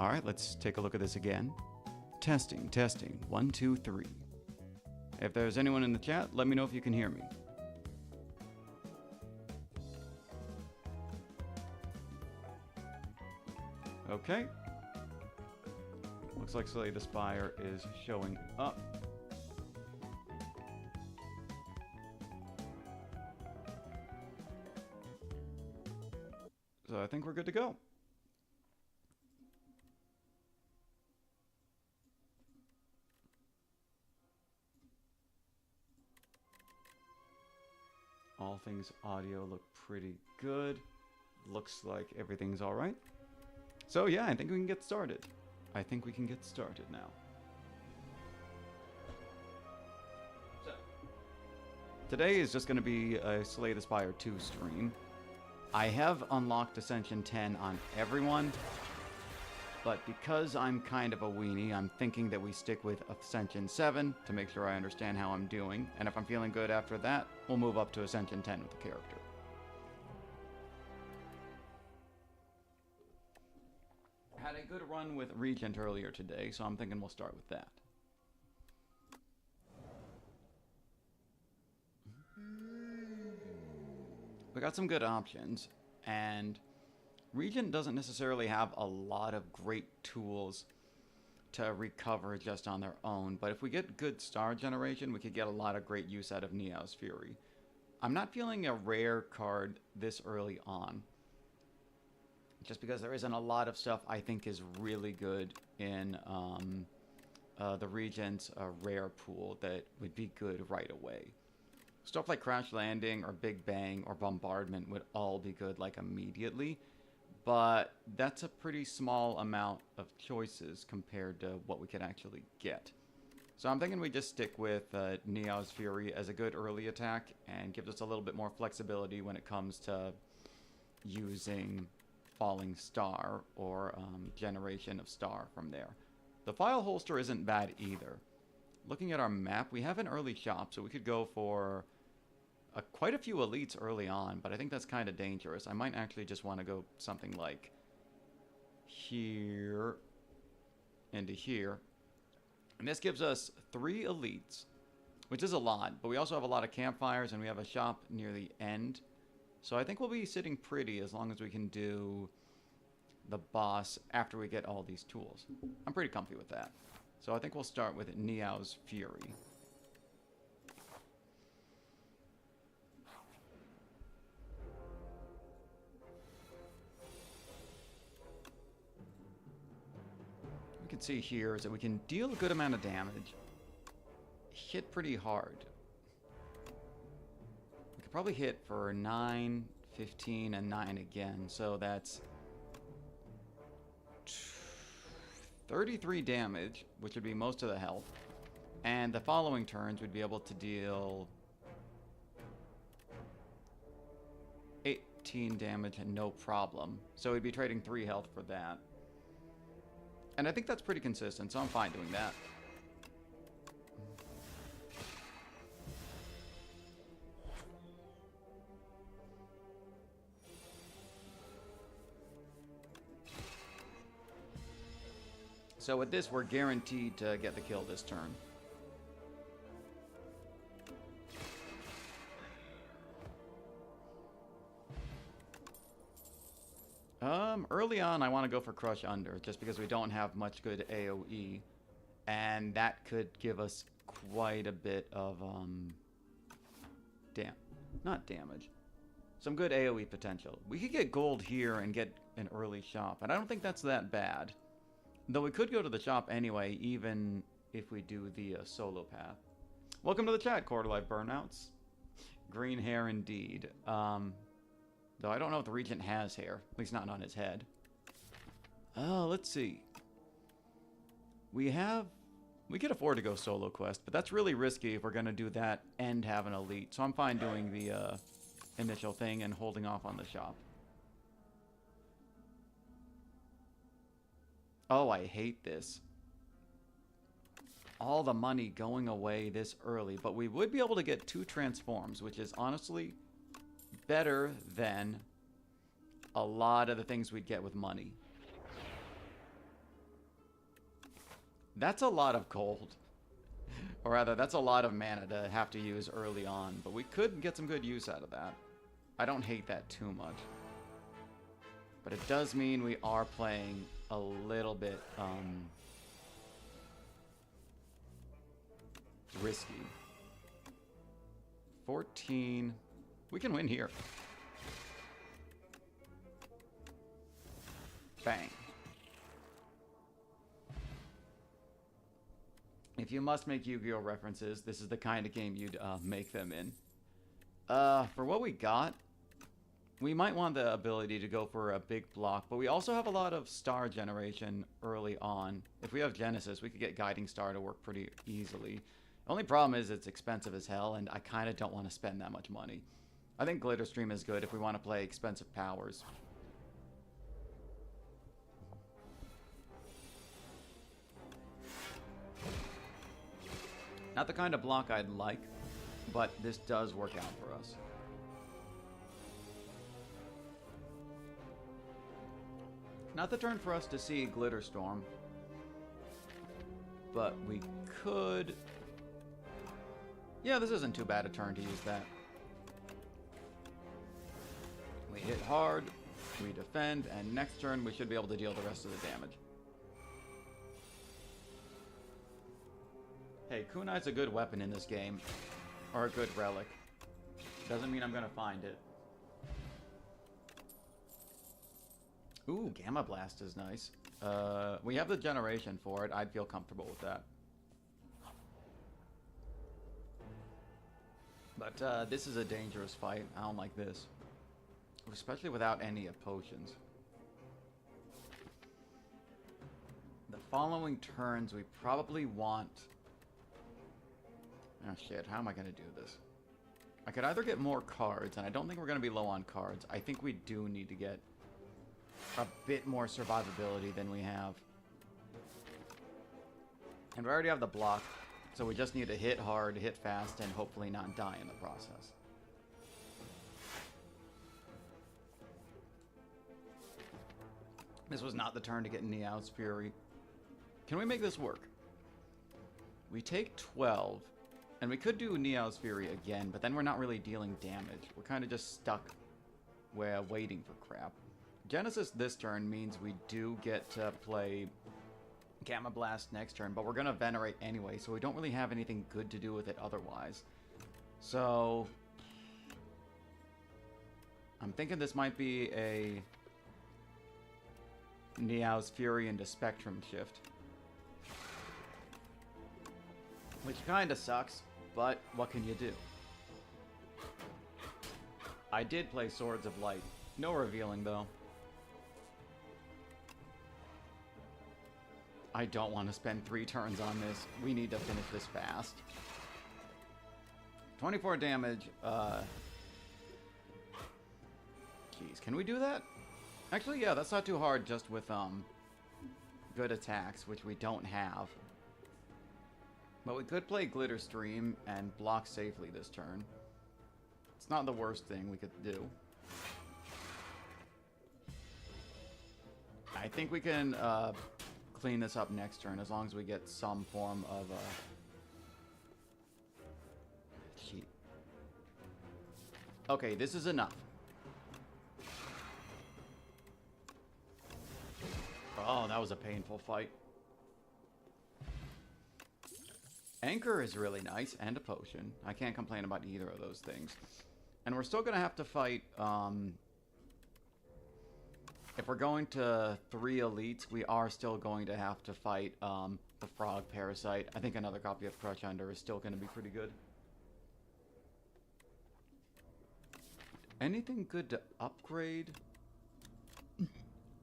Alright, let's take a look at this again. Testing, testing, 1, 2, 3. If there's anyone in the chat, let me know if you can hear me. Okay. Looks like Slay the Spire is showing up. So I think we're good to go. All things audio look pretty good. Looks like everything's all right. So yeah, I think we can get started. I think we can get started now. So, today is just going to be a Slay the Spire 2 stream. I have unlocked Ascension 10 on everyone, but because I'm kind of a weenie, I'm thinking that we stick with Ascension 7 to make sure I understand how I'm doing, and if I'm feeling good after that, we'll move up to Ascension 10 with the character. Had a good run with Regent earlier today, so I'm thinking we'll start with that. We got some good options, and Regent doesn't necessarily have a lot of great tools to recover just on their own, but if we get good star generation, we could get a lot of great use out of Neo's Fury. I'm not feeling a rare card this early on, just because there isn't a lot of stuff I think is really good in the Regent's rare pool that would be good right away. Stuff like Crash Landing or Big Bang or Bombardment would all be good like immediately, but that's a pretty small amount of choices compared to what we could actually get. So I'm thinking we just stick with Neo's Fury as a good early attack and gives us a little bit more flexibility when it comes to using Falling Star or Generation of Star from there. The File Holster isn't bad either. Looking at our map, we have an early shop, so we could go for quite a few elites early on, but I think that's kind of dangerous. I might actually just want to go something like here into here. And this gives us 3 elites, which is a lot, but we also have a lot of campfires and we have a shop near the end. So I think we'll be sitting pretty as long as we can do the boss after we get all these tools. I'm pretty comfy with that. So I think we'll start with Neo's Fury. We can see here is that we can deal a good amount of damage. Hit pretty hard. We could probably hit for 9, 15, and 9 again. So that's 33 damage, which would be most of the health. And the following turns we'd be able to deal 18 damage and no problem. So we'd be trading 3 health for that. And I think that's pretty consistent, so I'm fine doing that. So with this, we're guaranteed to get the kill this turn. Early on, I want to go for Crush Under, just because we don't have much good AoE, and that could give us quite a bit of, not damage. Some good AoE potential. We could get gold here and get an early shop, and I don't think that's that bad. Though we could go to the shop anyway, even if we do the solo path. Welcome to the chat, Quarter Life Burnouts. Green hair indeed. Though I don't know if the Regent has hair. At least not on his head. Let's see. We could afford to go solo quest, but that's really risky if we're going to do that and have an elite. So I'm fine doing the initial thing and holding off on the shop. Oh, I hate this. All the money going away this early, but we would be able to get 2 transforms, which is honestly better than a lot of the things we'd get with money. That's a lot of gold. Or rather, that's a lot of mana to have to use early on. But we could get some good use out of that. I don't hate that too much. But it does mean we are playing a little bit risky. 14. We can win here. Bang. If you must make Yu-Gi-Oh! References, this is the kind of game you'd make them in. For what we got, we might want the ability to go for a big block, but we also have a lot of star generation early on. If we have Genesis, we could get Guiding Star to work pretty easily. The only problem is it's expensive as hell, and I kind of don't want to spend that much money. I think Glitter Stream is good if we want to play expensive powers. Not the kind of block I'd like, but this does work out for us. Not the turn for us to see Glitter Storm, but we could... Yeah, this isn't too bad a turn to use that. We hit hard, we defend, and next turn we should be able to deal the rest of the damage. Hey, Kunai's a good weapon in this game. Or a good relic. Doesn't mean I'm gonna find it. Ooh, Gamma Blast is nice. We have the generation for it. I'd feel comfortable with that. But this is a dangerous fight. I don't like this. Especially without any potions. The following turns we probably want... Oh shit, how am I going to do this? I could either get more cards, and I don't think we're going to be low on cards. I think we do need to get a bit more survivability than we have. And we already have the block, so we just need to hit hard, hit fast, and hopefully not die in the process. This was not the turn to get Neow's Fury. Can we make this work? We take 12... And we could do Neow's Fury again, but then we're not really dealing damage. We're kind of just stuck waiting for crap. Genesis this turn means we do get to play Gamma Blast next turn, but we're going to Venerate anyway, so we don't really have anything good to do with it otherwise. So... I'm thinking this might be a Neow's Fury into Spectrum Shift. Which kind of sucks, but what can you do? I did play Swords of Light. No revealing, though. I don't want to spend 3 turns on this. We need to finish this fast. 24 damage. Jeez, can we do that? Actually, yeah, that's not too hard just with good attacks, which we don't have. But we could play Glitter Stream and block safely this turn. It's not the worst thing we could do. I think we can clean this up next turn as long as we get some form of cheat. Okay, this is enough. Oh, that was a painful fight. Anchor is really nice, and a potion. I can't complain about either of those things. And we're still going to have to fight, if we're going to 3 elites, we are still going to have to fight the Frog Parasite. I think another copy of Crush Under is still going to be pretty good. Anything good to upgrade?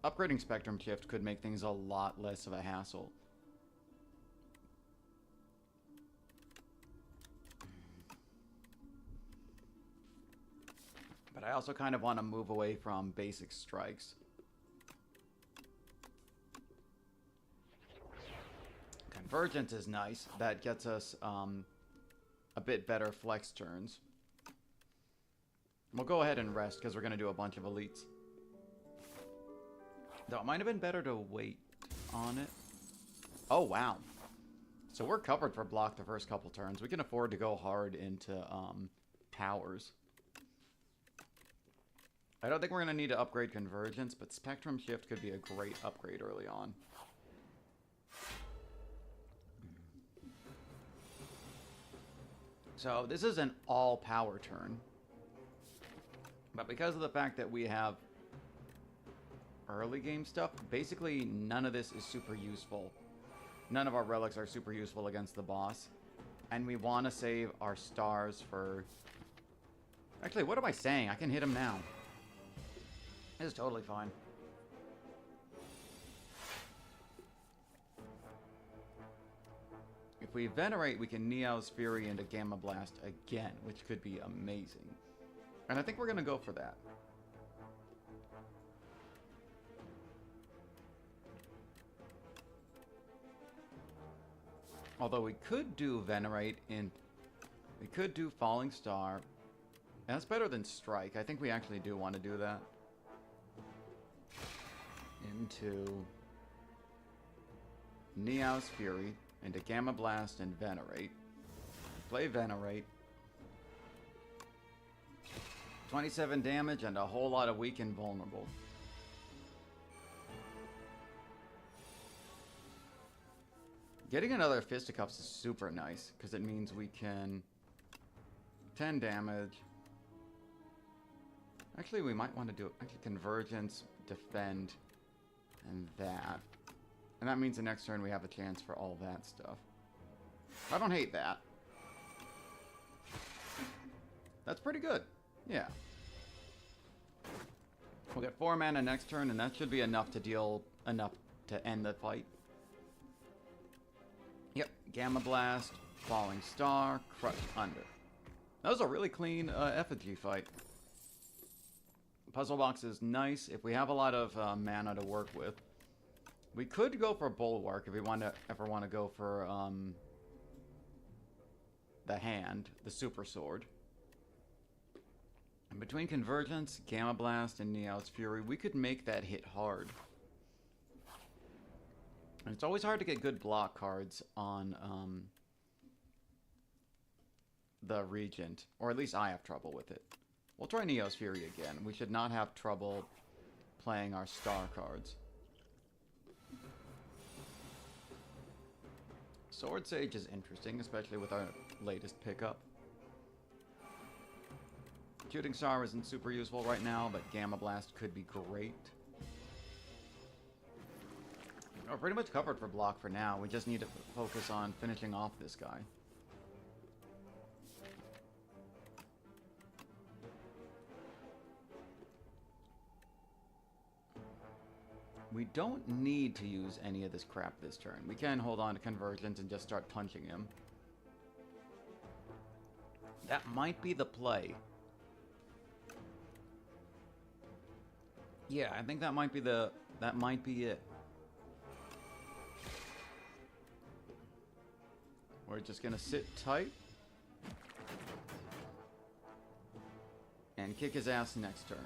Upgrading Spectrum Shift could make things a lot less of a hassle. But I also kind of want to move away from basic strikes. Convergence is nice. That gets us a bit better flex turns. We'll go ahead and rest because we're going to do a bunch of elites. Though it might have been better to wait on it. Oh, wow. So we're covered for block the first couple turns. We can afford to go hard into powers. I don't think we're going to need to upgrade Convergence, but Spectrum Shift could be a great upgrade early on. So this is an all-power turn. But because of the fact that we have early game stuff, basically none of this is super useful. None of our relics are super useful against the boss. And we want to save our stars for... Actually, what am I saying? I can hit him now. This is totally fine. If we Venerate, we can Neo's Fury into Gamma Blast again, which could be amazing. And I think we're going to go for that. Although we could do Venerate in... We could do Falling Star. And that's better than Strike. I think we actually do want to do that. Into... Neo's Fury. Into Gamma Blast and Venerate. Play Venerate. 27 damage and a whole lot of weak and vulnerable. Getting another Fisticuffs is super nice, because it means we can... 10 damage. Actually, we might want to do... Actually, Convergence, Defend, and that. And that means the next turn we have a chance for all that stuff. I don't hate that. That's pretty good. Yeah. We'll get 4 mana next turn, and that should be enough to end the fight. Yep. Gamma Blast, Falling Star, Crush Under. That was a really clean effigy fight. Puzzle box is nice. If we have a lot of mana to work with, we could go for Bulwark if we ever want to go for the hand, the Super Sword. And between Convergence, Gamma Blast, and Neo's Fury, we could make that hit hard. And it's always hard to get good block cards on the Regent, or at least I have trouble with it. We'll try Neo's Fury again. We should not have trouble playing our star cards. Sword Sage is interesting, especially with our latest pickup. Shooting Star isn't super useful right now, but Gamma Blast could be great. We're pretty much covered for block for now. We just need to focus on finishing off this guy. We don't need to use any of this crap this turn. We can hold on to Convergence and just start punching him. That might be the play. Yeah, I think that might be it. We're just gonna sit tight and kick his ass next turn.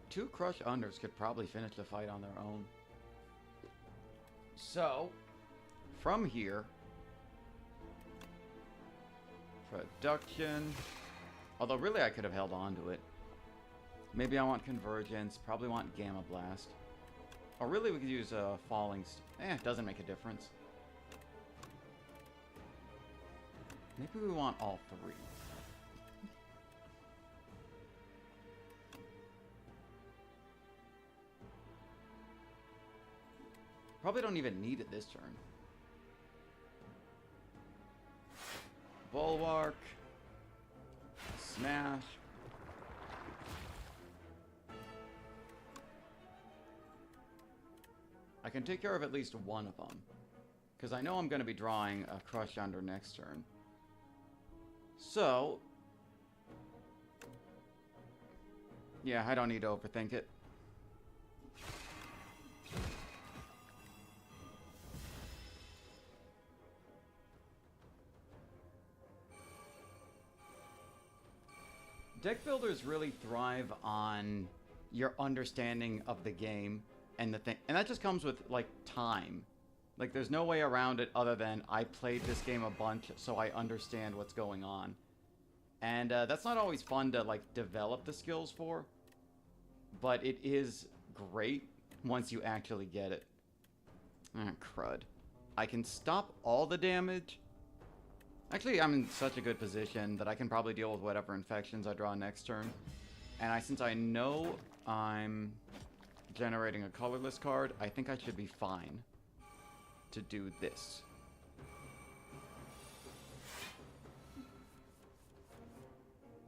Two Crush Unders could probably finish the fight on their own. So, from here, Production. Although really I could have held on to it. Maybe I want Convergence, probably want Gamma Blast. Or really we could use Falling... it doesn't make a difference. Maybe we want all three. Probably don't even need it this turn. Bulwark. Smash. I can take care of at least one of them. Because I know I'm going to be drawing a Crush Under next turn. So... yeah, I don't need to overthink it. Deck builders really thrive on your understanding of the game and the thing. And that just comes with, like, time. Like, there's no way around it other than I played this game a bunch, so I understand what's going on. And that's not always fun to, like, develop the skills for. But it is great once you actually get it. Ah, crud. I can stop all the damage. Actually, I'm in such a good position that I can probably deal with whatever infections I draw next turn. And since I know I'm generating a colorless card, I think I should be fine to do this.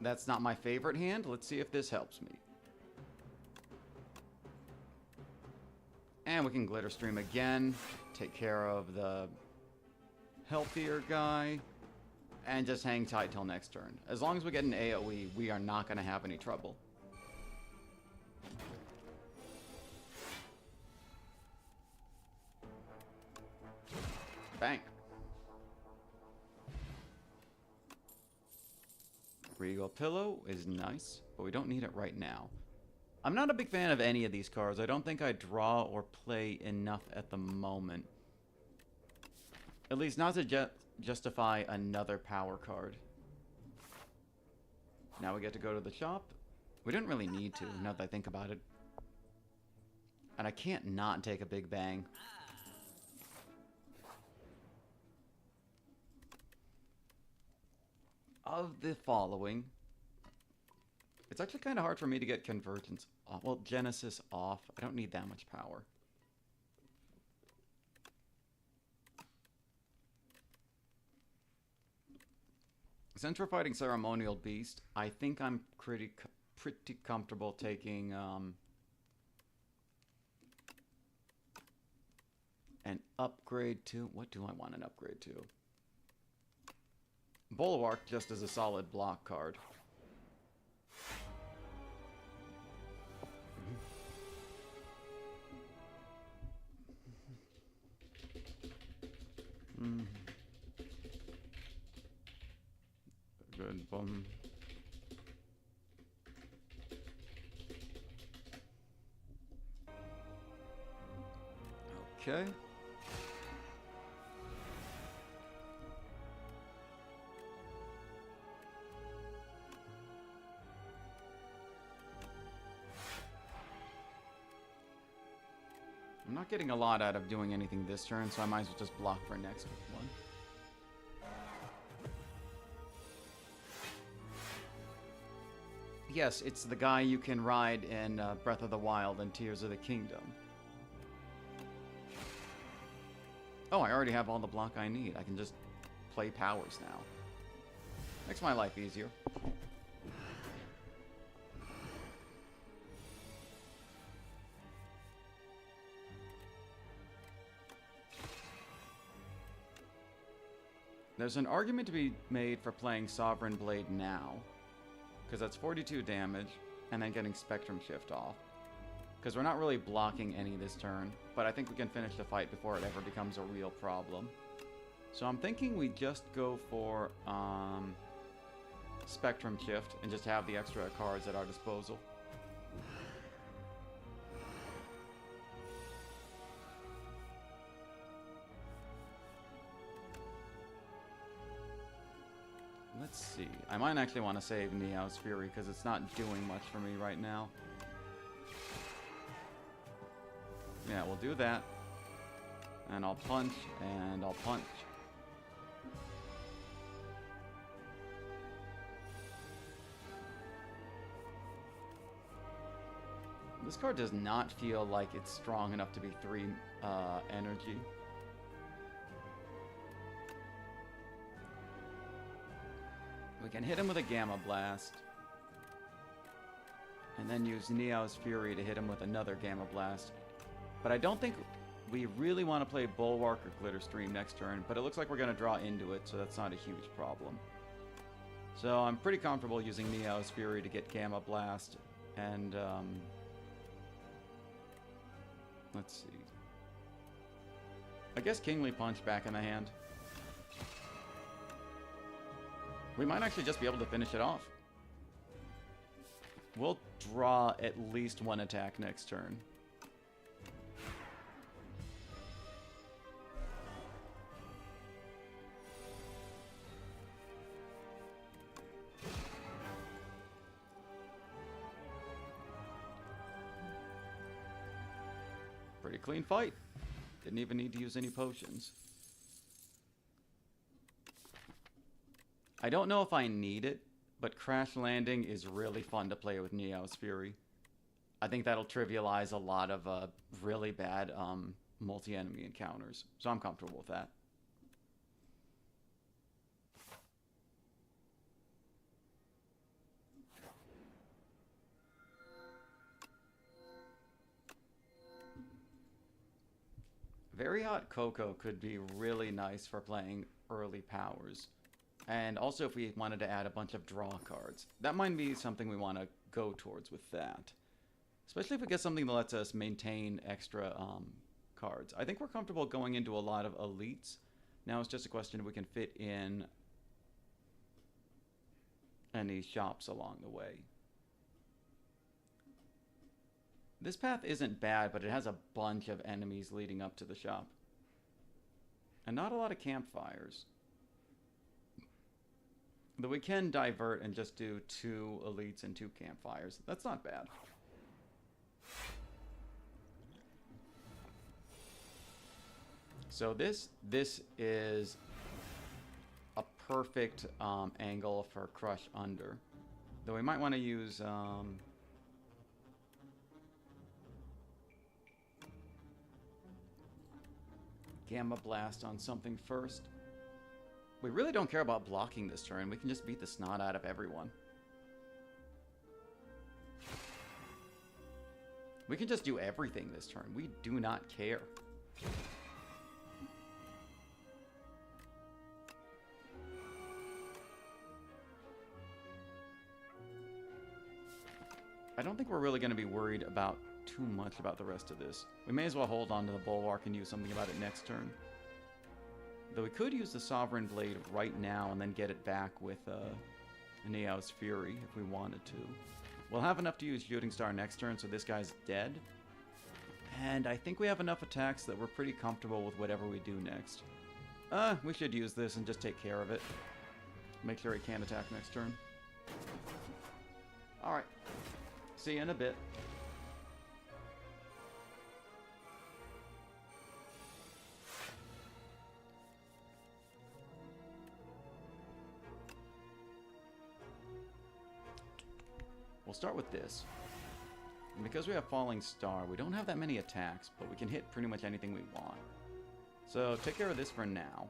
That's not my favorite hand. Let's see if this helps me. And we can Glitter Stream again. Take care of the healthier guy. And just hang tight till next turn. As long as we get an AoE, we are not going to have any trouble. Bang. Regal Pillow is nice, but we don't need it right now. I'm not a big fan of any of these cards. I don't think I draw or play enough at the moment. At least not to justify another power card. Now we get to go to the shop. We didn't really need to, now that I think about it. And I can't not take a big bang. Of the following, it's actually kind of hard for me to get Convergence off. Well, Genesis off. I don't need that much power. Since we're fighting Ceremonial Beast, I think I'm pretty comfortable taking an upgrade to... What do I want an upgrade to? Bulwark just as a solid block card. Good bum. Okay. I'm not getting a lot out of doing anything this turn, so I might as well just block for next one. Yes, it's the guy you can ride in Breath of the Wild and Tears of the Kingdom. Oh, I already have all the block I need. I can just play powers now. Makes my life easier. There's an argument to be made for playing Sovereign Blade now, because that's 42 damage, and then getting Spectrum Shift off. Because we're not really blocking any this turn, but I think we can finish the fight before it ever becomes a real problem. So I'm thinking we just go for Spectrum Shift and just have the extra cards at our disposal. Let's see. I might actually want to save Neo's Fury because it's not doing much for me right now. Yeah, we'll do that. And I'll punch, and I'll punch. This card does not feel like it's strong enough to be 3 energy. We can hit him with a Gamma Blast. And then use Neo's Fury to hit him with another Gamma Blast. But I don't think we really want to play Bulwark or Glitter Stream next turn. But it looks like we're going to draw into it, so that's not a huge problem. So I'm pretty comfortable using Neo's Fury to get Gamma Blast. And, let's see. I guess Kingly Punch back in the hand. We might actually just be able to finish it off. We'll draw at least one attack next turn. Pretty clean fight. Didn't even need to use any potions. I don't know if I need it, but Crash Landing is really fun to play with Neo's Fury. I think that'll trivialize a lot of really bad multi-enemy encounters, so I'm comfortable with that. Very Hot Cocoa could be really nice for playing early powers. And also if we wanted to add a bunch of draw cards. That might be something we want to go towards with that. Especially if we get something that lets us maintain extra cards. I think we're comfortable going into a lot of elites. Now it's just a question if we can fit in any shops along the way. This path isn't bad, but it has a bunch of enemies leading up to the shop. And not a lot of campfires. Though we can divert and just do 2 elites and 2 campfires. That's not bad. So this is a perfect angle for Crush Under. Though we might want to use... Gamma Blast on something first. We really don't care about blocking this turn. We can just beat the snot out of everyone. We can just do everything this turn. We do not care. I don't think we're really going to be worried about too much about the rest of this. We may as well hold on to the Bulwark and use something about it next turn. Though we could use the Sovereign Blade right now and then get it back with Neo's Fury if we wanted to. We'll have enough to use Shooting Star next turn, so this guy's dead. And I think we have enough attacks that we're pretty comfortable with whatever we do next. We should use this and just take care of it. Make sure he can't attack next turn. Alright. See you in a bit. We'll start with this. And because we have Falling Star, we don't have that many attacks, but we can hit pretty much anything we want. So take care of this for now.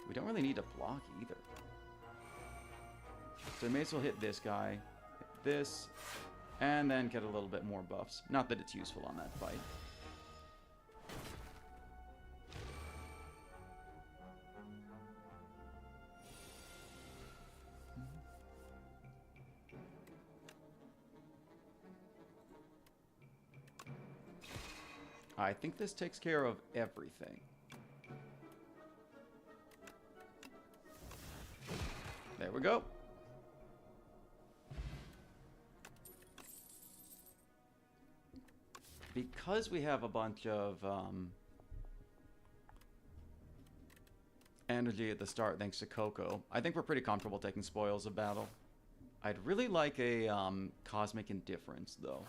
We don't really need to block either. So we may as well hit this guy, hit this, and then get a little bit more buffs. Not that it's useful on that fight. I think this takes care of everything. There we go. Because we have a bunch of energy at the start thanks to Coco, I think we're pretty comfortable taking Spoils of Battle. I'd really like a Cosmic Indifference, though.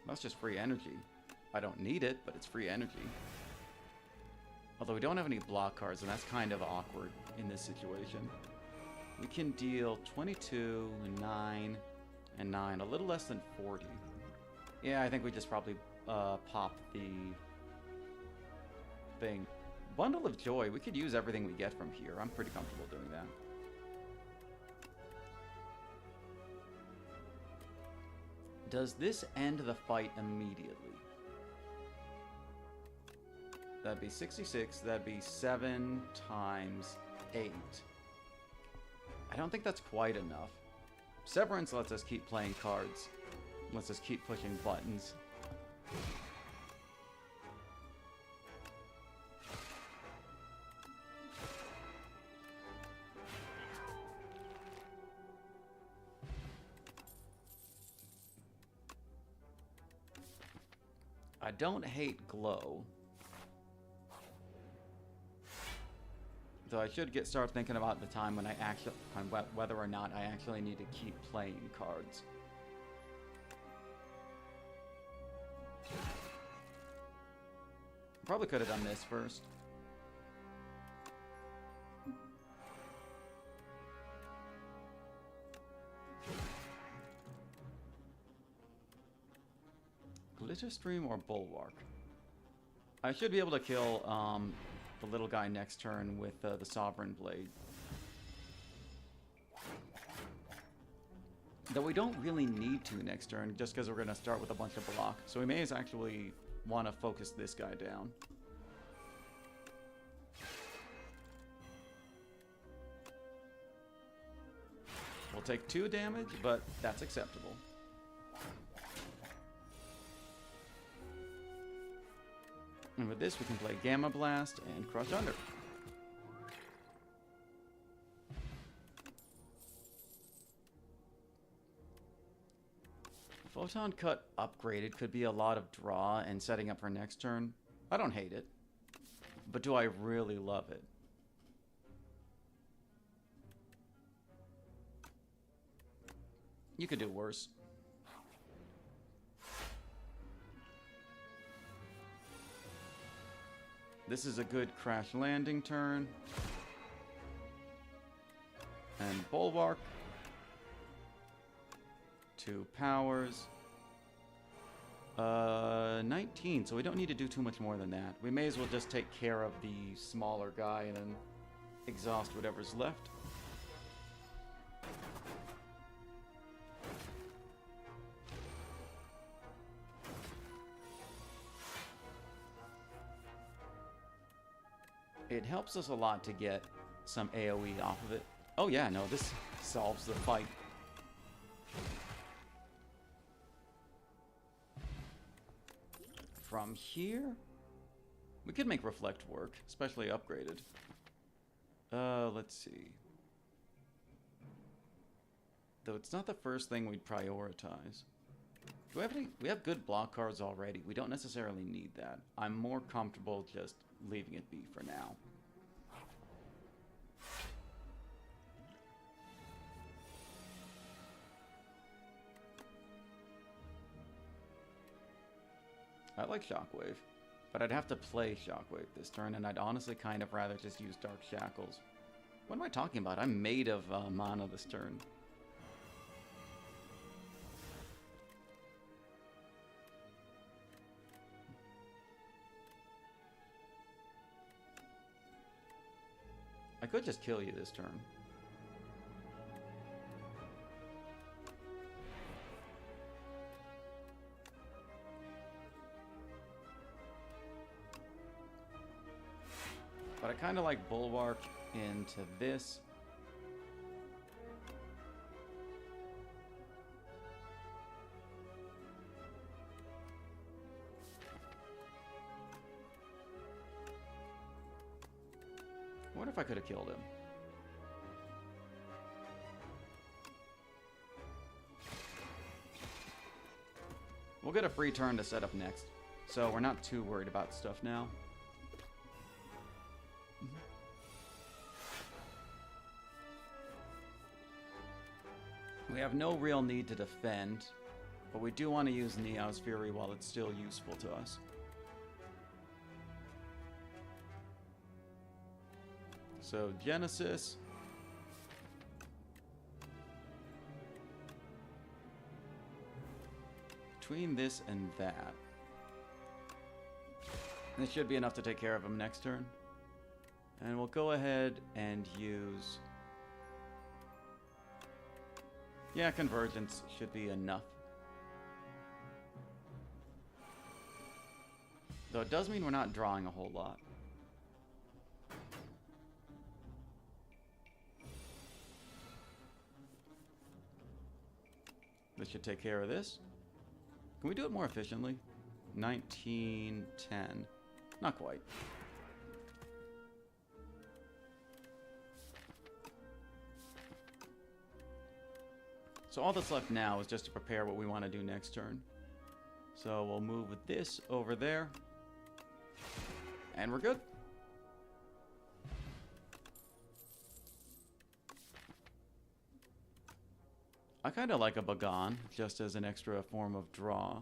That's just free energy. I don't need it, but it's free energy. Although we don't have any block cards, and that's kind of awkward in this situation. We can deal 22, 9, and 9. A little less than 40. Yeah, I think we just probably pop the thing. Bundle of Joy. We could use everything we get from here. I'm pretty comfortable doing that. Does this end the fight immediately? That'd be 66. That'd be 7 times 8. I don't think that's quite enough. Severance lets us keep playing cards. Lets us keep pushing buttons. I don't hate glow. Though I should start thinking about the time when whether or not I actually need to keep playing cards. Probably could have done this first. Glitter Stream or Bulwark? I should be able to kill the little guy next turn with the Sovereign Blade. Though we don't really need to next turn, just because we're going to start with a bunch of block. So we may actually want to focus this guy down. We'll take 2 damage, but that's acceptable. And with this, we can play Gamma Blast and Crush Under. Photon Cut upgraded could be a lot of draw and setting up for next turn. I don't hate it, but do I really love it? You could do worse. This is a good crash landing turn. And Bulwark. 2 powers. 19, so we don't need to do too much more than that. We may as well just take care of the smaller guy and then exhaust whatever's left. It helps us a lot to get some AoE off of it. Oh yeah, no, this solves the fight. From here, we could make Reflect work, especially upgraded. Let's see. Though it's not the first thing we'd prioritize. Do we have any? We have good block cards already. We don't necessarily need that. I'm more comfortable just leaving it be for now. I like Shockwave, but I'd have to play Shockwave this turn, and I'd honestly kind of rather just use Dark Shackles. What am I talking about? I'm made of mana this turn. I could just kill you this turn. But I kind of like Bulwark into this. What if I could have killed him? We'll get a free turn to set up next, so we're not too worried about stuff now. We have no real need to defend, but we do want to use Neow's Fury while it's still useful to us. So, Genesis. Between this and that. This should be enough to take care of him next turn. And we'll go ahead and use... Yeah, Convergence should be enough. Though it does mean we're not drawing a whole lot. This should take care of this. Can we do it more efficiently? 1910. Not quite. So all that's left now is just to prepare what we want to do next turn. So we'll move this over there. And we're good. I kind of like a Bagan, just as an extra form of draw.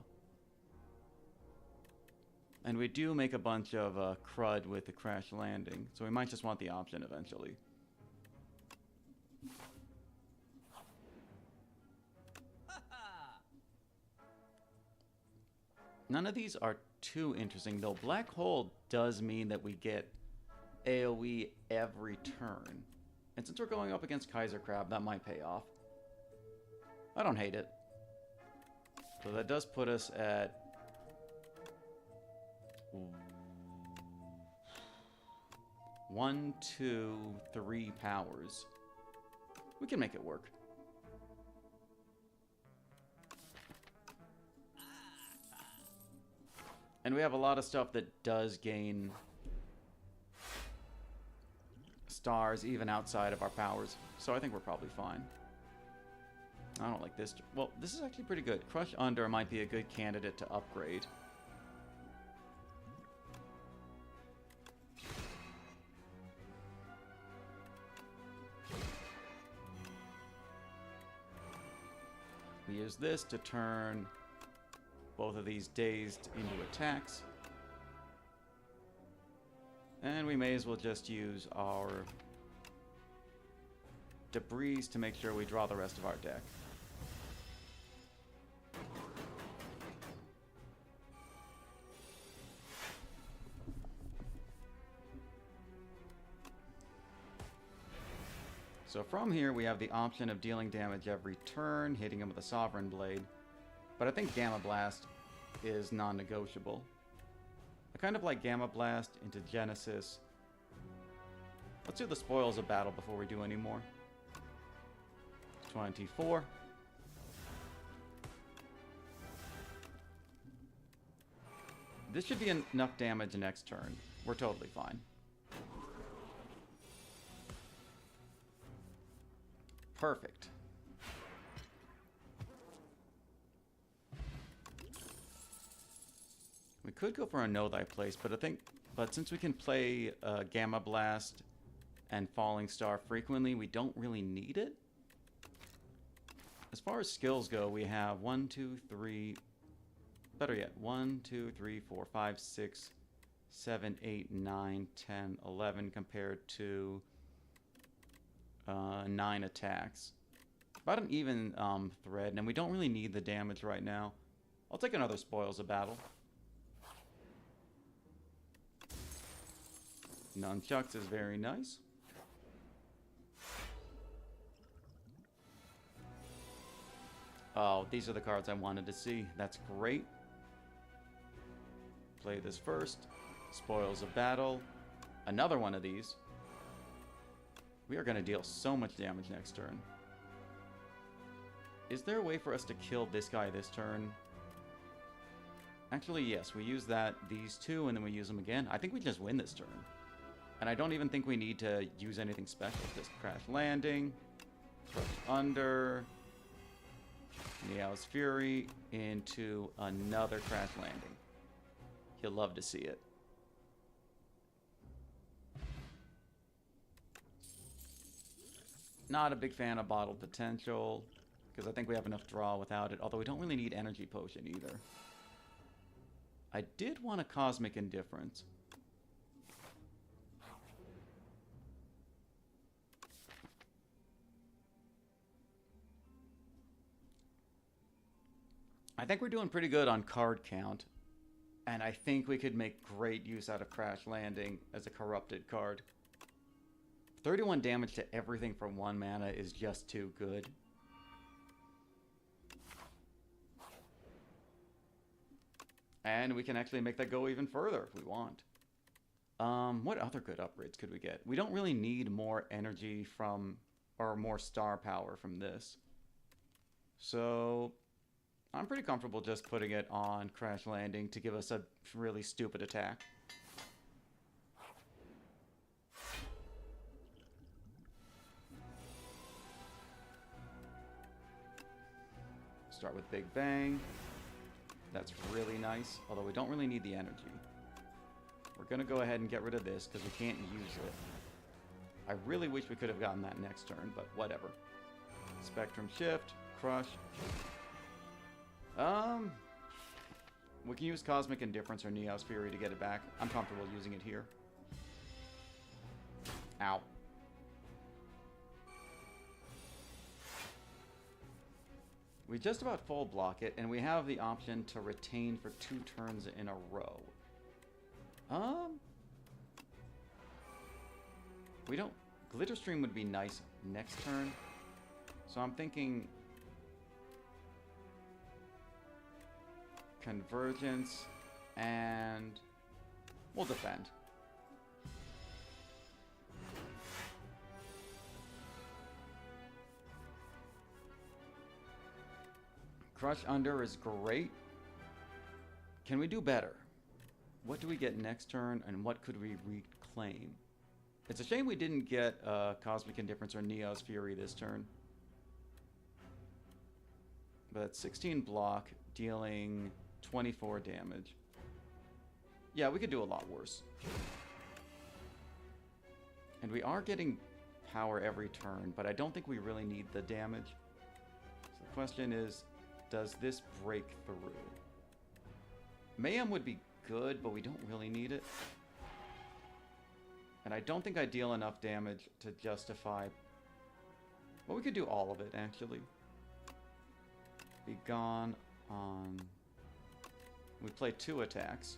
And we do make a bunch of crud with the crash landing, so we might just want the option eventually. None of these are too interesting, though. Black Hole does mean that we get AoE every turn. And since we're going up against Kaiser Crab, that might pay off. I don't hate it. So that does put us at 1, 2, 3 powers. We can make it work. And we have a lot of stuff that does gain stars even outside of our powers. So I think we're probably fine. I don't like this. Well, this is actually pretty good. Crush Under might be a good candidate to upgrade. We use this to turn both of these dazed into attacks. And we may as well just use our debris to make sure we draw the rest of our deck. So from here we have the option of dealing damage every turn, hitting him with a Sovereign Blade. But I think Gamma Blast is non-negotiable. I kind of like Gamma Blast into Genesis. Let's do the Spoils of Battle before we do any more. 24. This should be enough damage next turn. We're totally fine. Perfect. We could go for a Know Thy Place, but since we can play Gamma Blast and Falling Star frequently, we don't really need it. As far as skills go, we have 1, 2, 3, better yet, 1, 2, 3, 4, 5, 6, 7, 8, 9, 10, 11 compared to 9 attacks. About an even thread, and we don't really need the damage right now. I'll take another Spoils of Battle. Nunchucks is very nice. Oh, these are the cards I wanted to see. That's great. Play this first. Spoils of Battle. Another one of these. We are going to deal so much damage next turn. Is there a way for us to kill this guy this turn? Actually, yes. We use these two, and then we use them again. I think we just win this turn. And I don't even think we need to use anything special. Just Crash Landing, Crush Under, Meow's Fury into another Crash Landing. He'll love to see it. Not a big fan of Bottled Potential, because I think we have enough draw without it, although we don't really need Energy Potion either. I did want a Cosmic Indifference. I think we're doing pretty good on card count, and I think we could make great use out of Crash Landing as a corrupted card. 31 damage to everything for 1 mana is just too good. And we can actually make that go even further if we want. What other good upgrades could we get? We don't really need more energy from, or more star power from this. So I'm pretty comfortable just putting it on Crash Landing to give us a really stupid attack. Start with Big Bang. That's really nice, although we don't really need the energy. We're going to go ahead and get rid of this because we can't use it. I really wish we could have gotten that next turn, but whatever. Spectrum Shift, Crush. We can use Cosmic Indifference or Neos Fury to get it back. I'm comfortable using it here. Ow. We just about full block it, and we have the option to retain for 2 turns in a row. We don't... Glitter Stream would be nice next turn. So I'm thinking... Convergence, and... we'll defend. Crush Under is great. Can we do better? What do we get next turn, and what could we reclaim? It's a shame we didn't get Cosmic Indifference or Neos Fury this turn. But 16 block, dealing 24 damage. Yeah, we could do a lot worse. And we are getting power every turn, but I don't think we really need the damage. So the question is, does this break through? Mayhem would be good, but we don't really need it. And I don't think I deal enough damage to justify... Well, we could do all of it, actually. Be gone on... We play 2 attacks.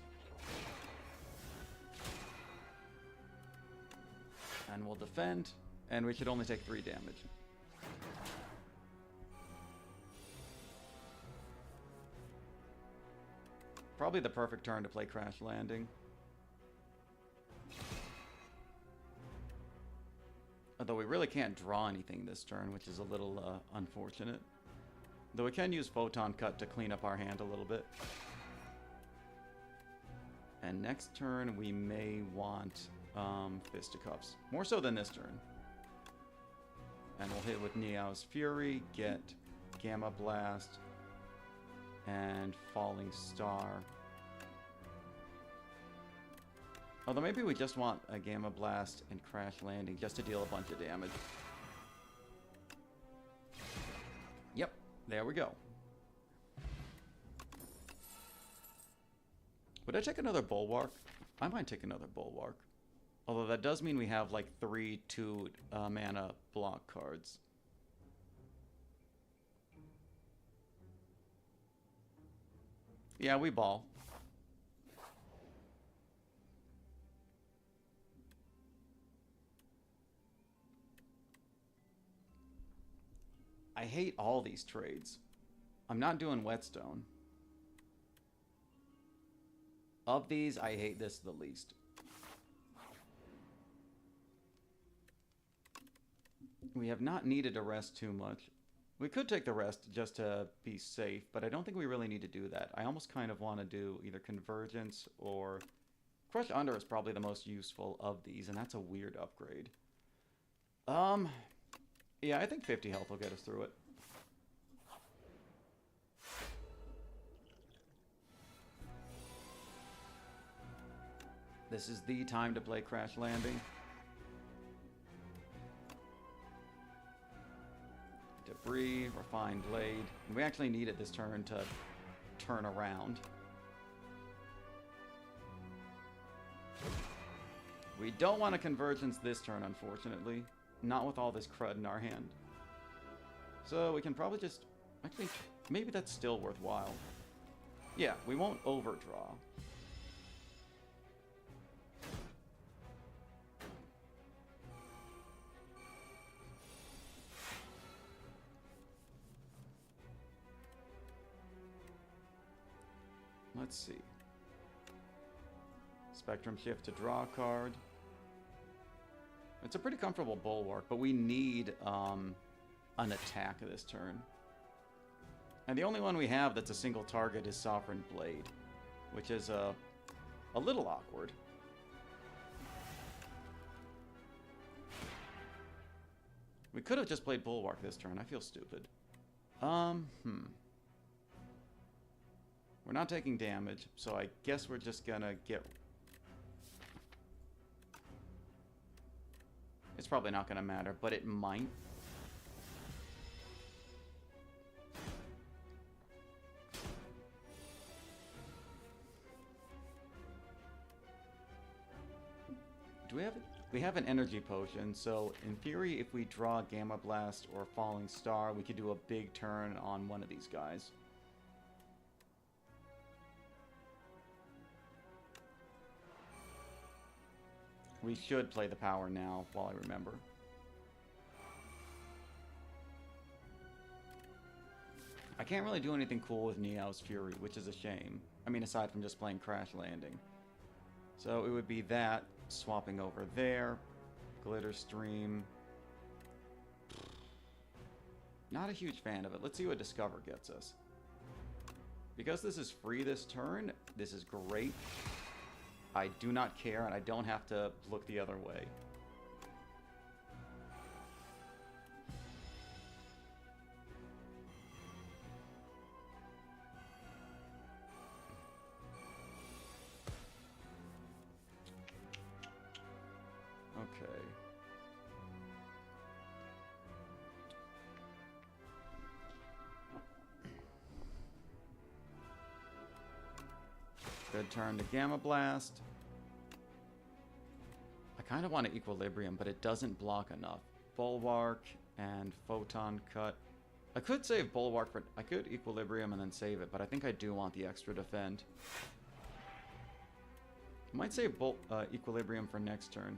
And we'll defend, and we should only take 3 damage. Probably the perfect turn to play Crash Landing. Although we really can't draw anything this turn, which is a little unfortunate. Though we can use Photon Cut to clean up our hand a little bit. And next turn we may want Fisticuffs. More so than this turn. And we'll hit with Neos Fury, get Gamma Blast, and Falling Star. Although maybe we just want a Gamma Blast and Crash Landing just to deal a bunch of damage. Yep, there we go. Would I take another Bulwark? I might take another Bulwark. Although that does mean we have like 3 2-mana block cards. Yeah, we ball. I hate all these trades. I'm not doing Whetstone. Of these, I hate this the least. We have not needed to rest too much. We could take the rest just to be safe, but I don't think we really need to do that. I almost kind of want to do either Convergence or... Crush Under is probably the most useful of these, and that's a weird upgrade. Yeah, I think 50 health will get us through it. This is the time to play Crash Landing. Debris, Refined Blade. And we actually need it this turn to turn around. We don't want a Convergence this turn, unfortunately. Not with all this crud in our hand. So we can probably just... Actually, maybe that's still worthwhile. Yeah, we won't overdraw. Let's see. Spectrum Shift to draw a card. It's a pretty comfortable Bulwark, but we need an attack this turn. And the only one we have that's a single target is Sovereign Blade, which is a little awkward. We could have just played We We're not taking damage, so I guess we're just gonna get... It's probably not gonna matter, but it might. Do we have it? We have an energy potion, so in theory, if we draw Gamma Blast or Falling Star, we could do a big turn on one of these guys. We should play the power now, while I remember. I can't really do anything cool with Neo's Fury, which is a shame. I mean, aside from just playing Crash Landing. So it would be that, swapping over there, Glitter Stream. Not a huge fan of it. Let's see what Discover gets us. Because this is free this turn, this is great. I do not care, and I don't have to look the other way. Okay. Good turn to Gamma Blast. I kind of want to Equilibrium, but it doesn't block enough. Bulwark and Photon Cut. I could save Bulwark for... I could Equilibrium and then save it, but I think I do want the extra defend. I might save Equilibrium for next turn.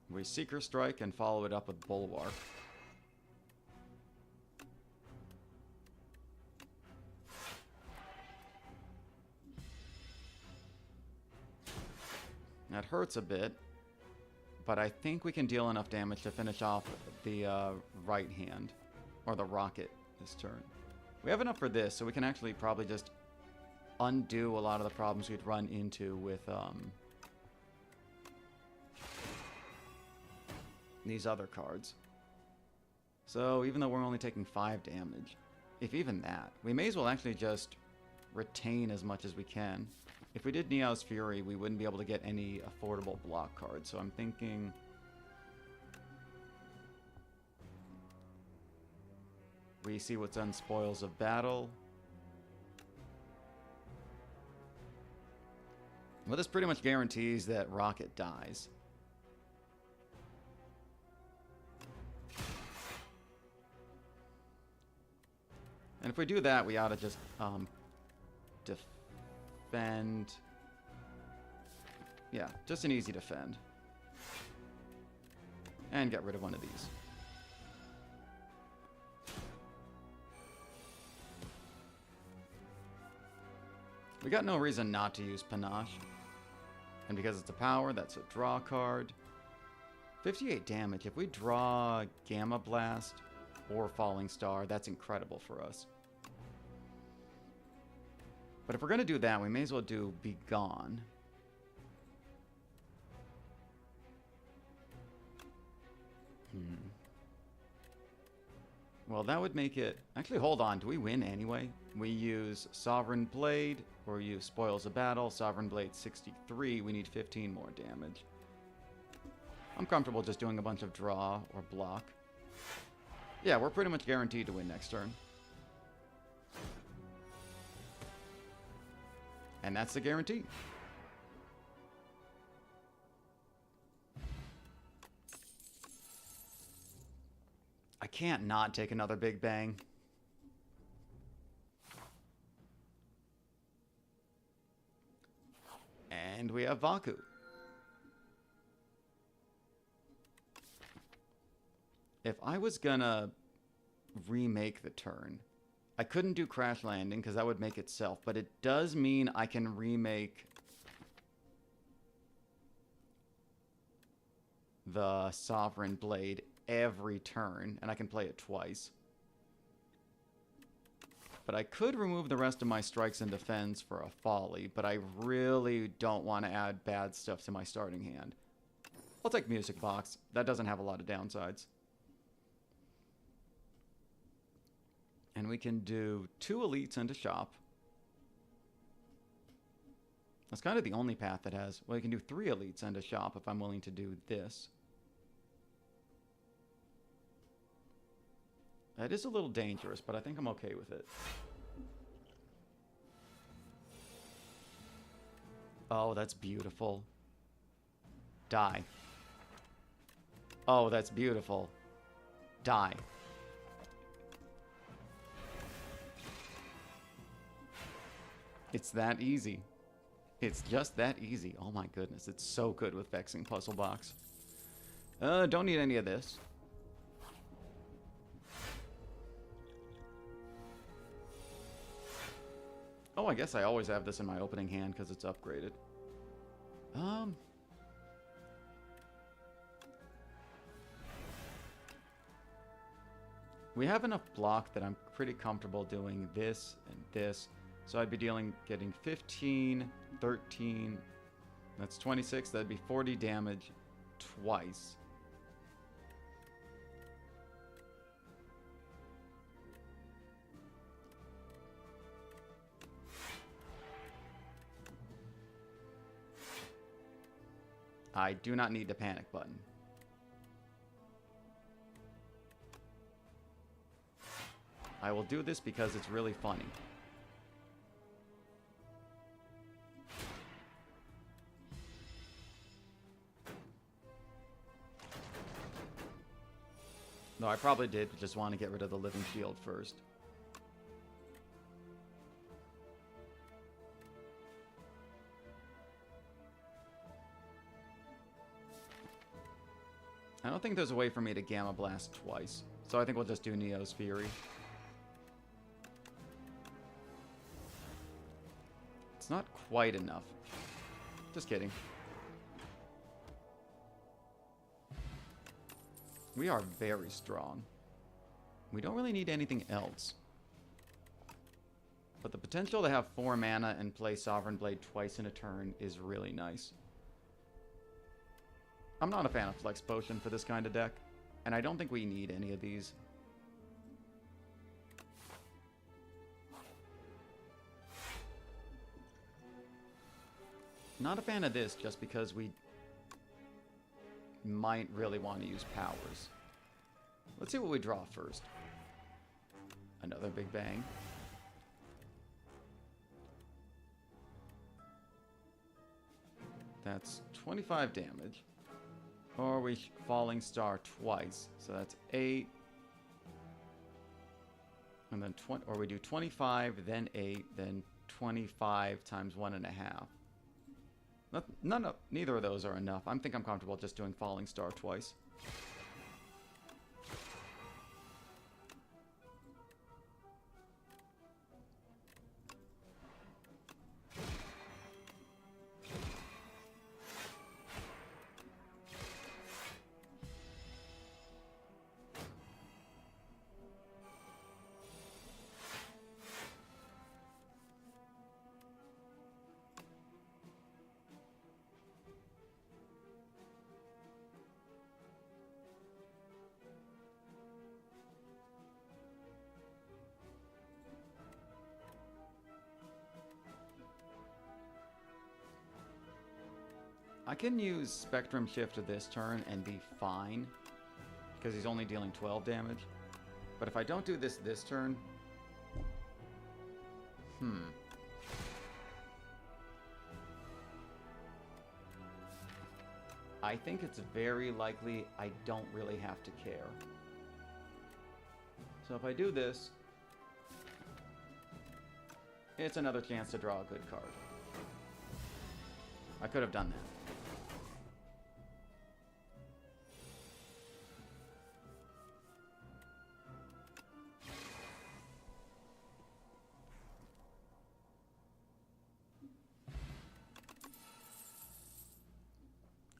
We Seeker Strike and follow it up with Bulwark. That hurts a bit, but I think we can deal enough damage to finish off the right hand, or the rocket this turn. We have enough for this, so we can actually probably just undo a lot of the problems we'd run into with these other cards. So even though we're only taking 5 damage, if even that, we may as well actually just retain as much as we can. If we did Neo's Fury, we wouldn't be able to get any affordable block cards, so I'm thinking... We see what's on Spoils of Battle. Well, this pretty much guarantees that Rocket dies. And if we do that, we ought to just defend. Yeah, just an easy defend. And get rid of one of these. We got no reason not to use Panache. And because it's a power, that's a draw card. 58 damage. If we draw Gamma Blast or Falling Star, that's incredible for us. But if we're going to do that, we may as well do Be Gone. Well, that would make it... Actually, hold on. Do we win anyway? We use Sovereign Blade, or use Spoils of Battle. Sovereign Blade 63. We need 15 more damage. I'm comfortable just doing a bunch of draw or block. Yeah, we're pretty much guaranteed to win next turn. And that's the guarantee. I can't not take another Big Bang. And we have Vaku. If I was gonna remake the turn, I couldn't do Crash Landing because that would make itself, but it does mean I can remake the Sovereign Blade every turn, and I can play it twice. But I could remove the rest of my strikes and defense for a folly, but I really don't want to add bad stuff to my starting hand. I'll take Music Box. That doesn't have a lot of downsides. And we can do 2 elites into shop. That's kind of the only path that has... Well, you can do 3 elites into shop if I'm willing to do this. That is a little dangerous, but I think I'm okay with it. Oh, that's beautiful. Die. Oh, that's beautiful. Die. It's that easy. It's just that easy. Oh my goodness, it's so good with Vexing Puzzle Box. Don't need any of this. Oh, I guess I always have this in my opening hand because it's upgraded. We have enough block that I'm pretty comfortable doing this and this. So I'd be getting 15, 13, that's 26, that'd be 40 damage twice. I do not need the panic button. I will do this because it's really funny. No, I probably did just want to get rid of the living shield first. I don't think there's a way for me to Gamma Blast twice, so I think we'll just do Neo's Fury. It's not quite enough. Just kidding. We are very strong. We don't really need anything else. But the potential to have 4 mana and play Sovereign Blade twice in a turn is really nice. I'm not a fan of Flex Potion for this kind of deck, and I don't think we need any of these. Not a fan of this just because we might really want to use powers. Let's see what we draw first. Another Big Bang. That's 25 damage. Or we Falling Star twice. So that's 8. And then or we do 25, then 8, then 25 times 1.5. Neither of those are enough. I think I'm comfortable just doing Falling Star twice. I can use Spectrum Shift this turn and be fine, because he's only dealing 12 damage. But if I don't do this turn... I think it's very likely I don't really have to care. So if I do this, it's another chance to draw a good card. I could have done that.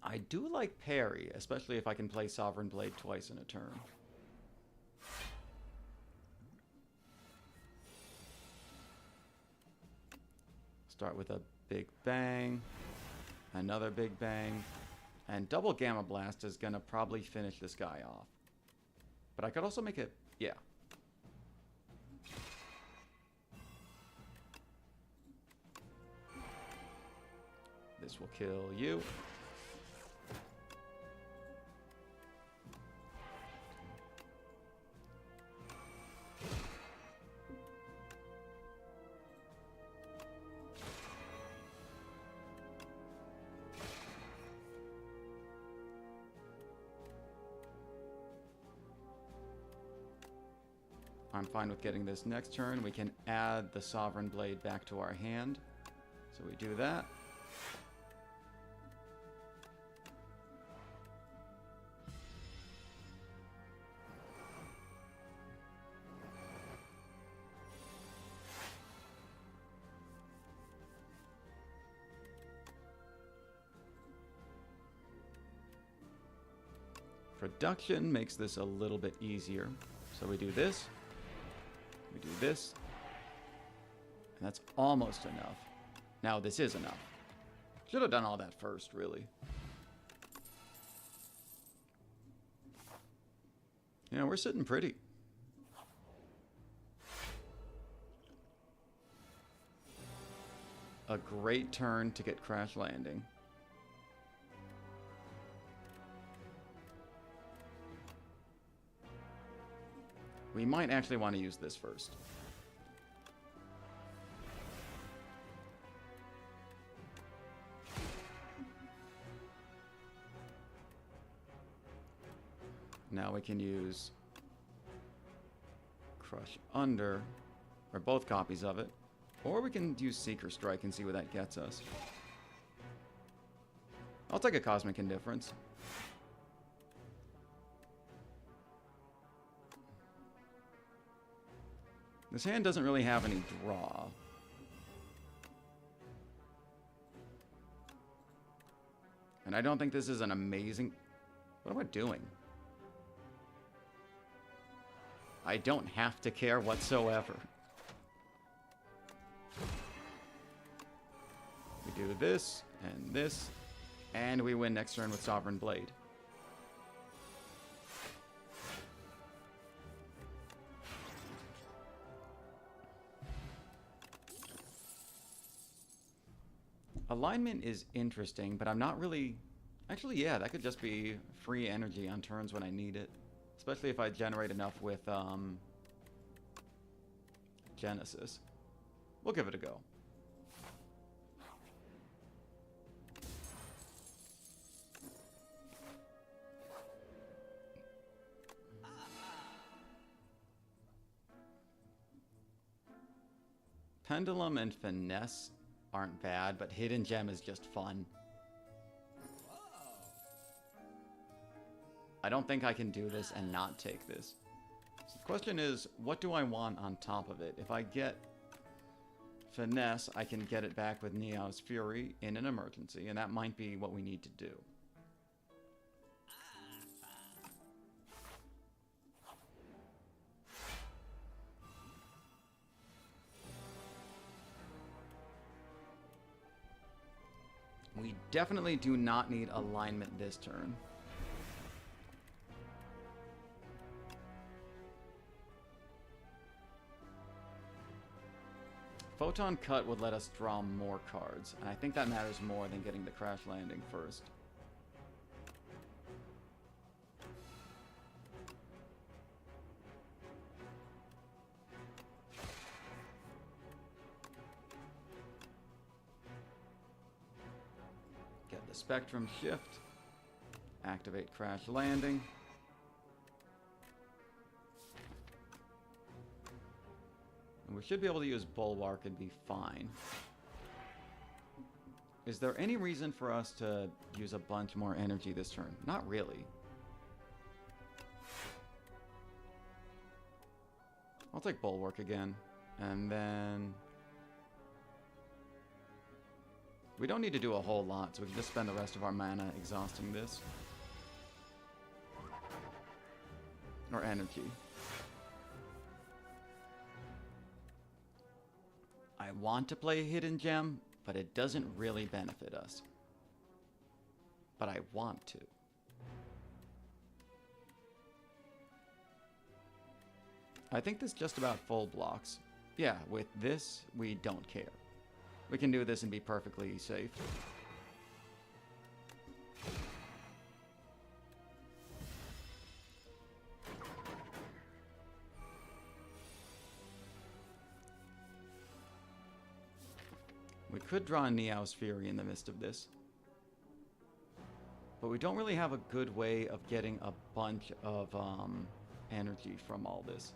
I do like parry, especially if I can play Sovereign Blade twice in a turn. Start with a big bang, another big bang, and double Gamma Blast is gonna probably finish this guy off. But I could also make it, yeah. This will kill you. I'm fine with getting this next turn. We can add the Sovereign Blade back to our hand. So we do that. Production makes this a little bit easier. So we do this. We do this. And that's almost enough. Now this is enough. Should have done all that first, really. You know, we're sitting pretty. A great turn to get crash landing. We might actually want to use this first. Now we can use Crush Under, or both copies of it. Or we can use Seeker Strike and see where that gets us. I'll take a Cosmic Indifference. This hand doesn't really have any draw. And I don't think this is an amazing... What am I doing? I don't have to care whatsoever. We do this, and we win next turn with Sovereign Blade. Alignment is interesting, but I'm not really... Actually, yeah, that could just be free energy on turns when I need it. Especially if I generate enough with Genesis. We'll give it a go. Pendulum and Finesse aren't bad, but Hidden Gem is just fun. I don't think I can do this and not take this. So the question is, what do I want on top of it? If I get Finesse, I can get it back with Neo's Fury in an emergency, and that might be what we need to do. We definitely do not need alignment this turn. Photon Cut would let us draw more cards, and I think that matters more than getting the crash landing first. Get the Spectrum Shift. Activate Crash Landing. We should be able to use Bulwark and be fine. Is there any reason for us to use a bunch more energy this turn? Not really. I'll take Bulwark again. And then... We don't need to do a whole lot, so we can just spend the rest of our mana exhausting this. Or energy. I want to play a hidden gem, but it doesn't really benefit us. But I want to. I think this just about full blocks. Yeah, with this, we don't care. We can do this and be perfectly safe. We could draw a Neow's Fury in the midst of this. But we don't really have a good way of getting a bunch of energy from all this.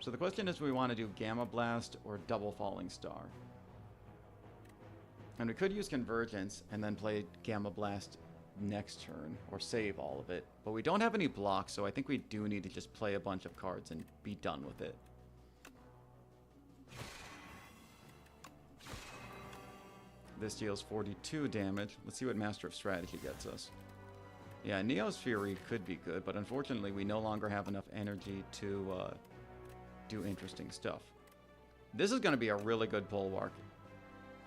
So the question is, we want to do Gamma Blast or Double Falling Star. And we could use Convergence and then play Gamma Blast next turn, or save all of it. But we don't have any blocks, so I think we do need to just play a bunch of cards and be done with it. This deals 42 damage. Let's see what Master of Strategy gets us. Yeah, Neo's Fury could be good, but unfortunately we no longer have enough energy to do interesting stuff. This is going to be a really good Bulwark,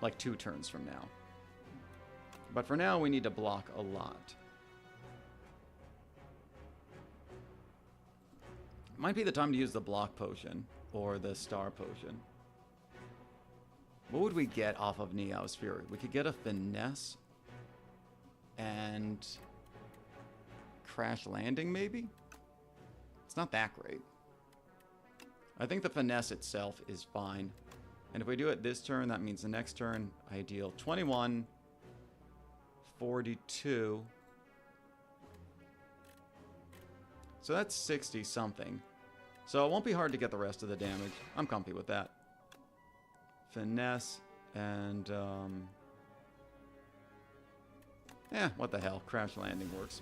like 2 turns from now. But for now, we need to block a lot. Might be the time to use the Block Potion, or the Star Potion. What would we get off of Neo's Fury? We could get a Finesse and Crash Landing, maybe? It's not that great. I think the Finesse itself is fine. And if we do it this turn, that means the next turn I deal 21, 42. So that's 60 something. So it won't be hard to get the rest of the damage. I'm comfy with that. Finesse and what the hell, Crash Landing works.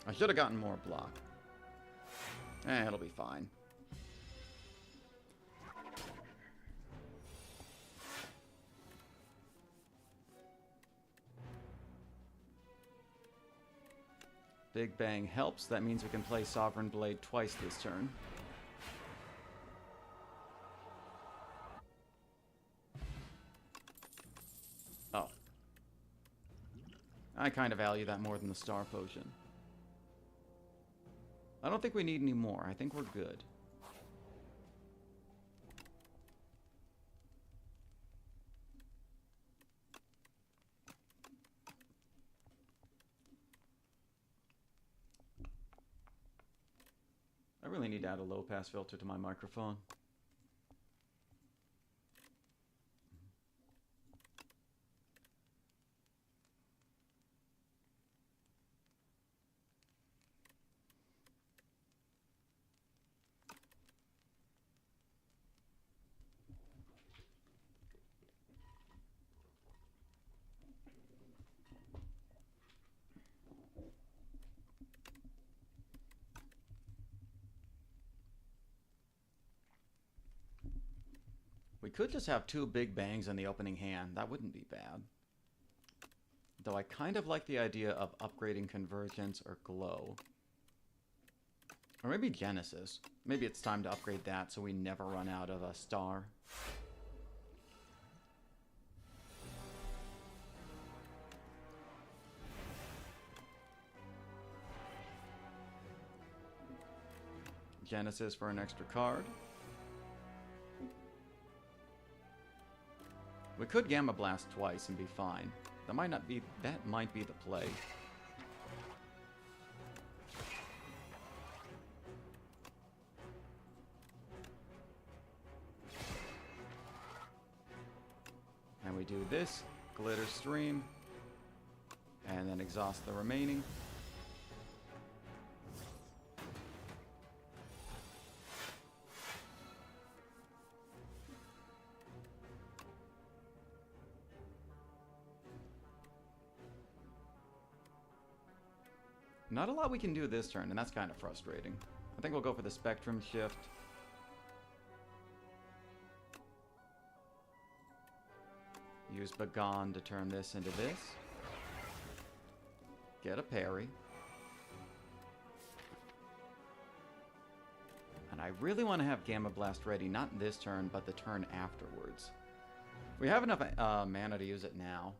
I should have gotten more block. It'll be fine. Big Bang helps. That means we can play Sovereign Blade twice this turn. Oh. I kind of value that more than the Star Potion. I don't think we need any more. I think we're good. I really need to add a low pass filter to my microphone. We could just have 2 Big Bangs in the opening hand. That wouldn't be bad. Though I kind of like the idea of upgrading Convergence or Glow. Or maybe Genesis. Maybe it's time to upgrade that so we never run out of a star. Genesis for an extra card. We could Gamma Blast twice and be fine. That might be the play. And we do this, Glitter Stream, and then exhaust the remaining. Not a lot we can do this turn, and that's kind of frustrating. I think we'll go for the Spectrum Shift Use Begone to turn this into this. Get a parry. And I really want to have Gamma Blast ready, not this turn, but the turn afterwards. We have enough mana to use it now.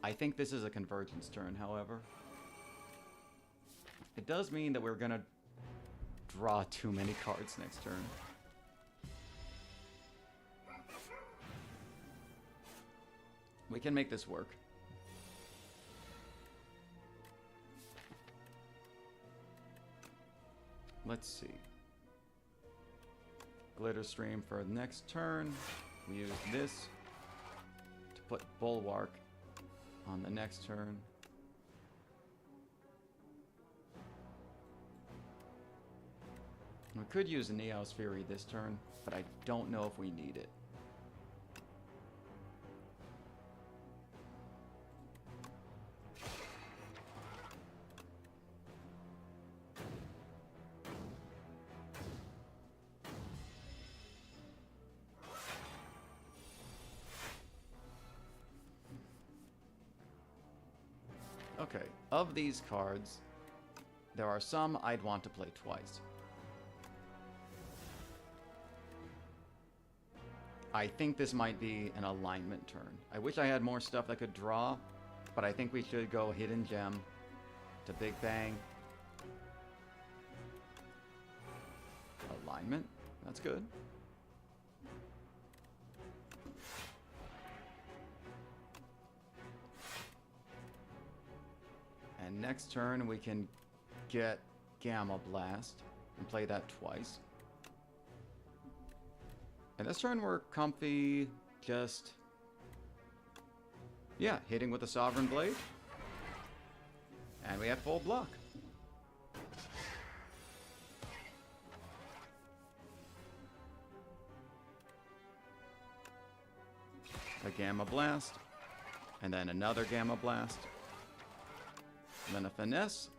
I think this is a convergence turn, however. It does mean that we're going to draw too many cards next turn. We can make this work. Let's see. Glitter Stream for the next turn. We use this to put Bulwark on the next turn. We could use a Neos Fury this turn, but I don't know if we need it. Okay, of these cards, there are some I'd want to play twice. I think this might be an alignment turn. I wish I had more stuff that could draw, but I think we should go Hidden Gem to Big Bang. Alignment, that's good. And next turn we can get Gamma Blast and play that twice. And this turn we're comfy just, yeah, hitting with a Sovereign Blade. And we have full block. A Gamma Blast, and then another Gamma Blast. And then a Finesse,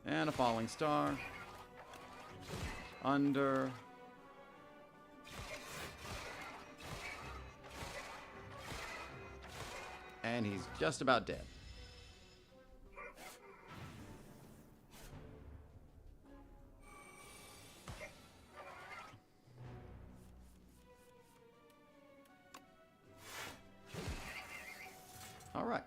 and a Falling Star, under, and he's just about dead. All right.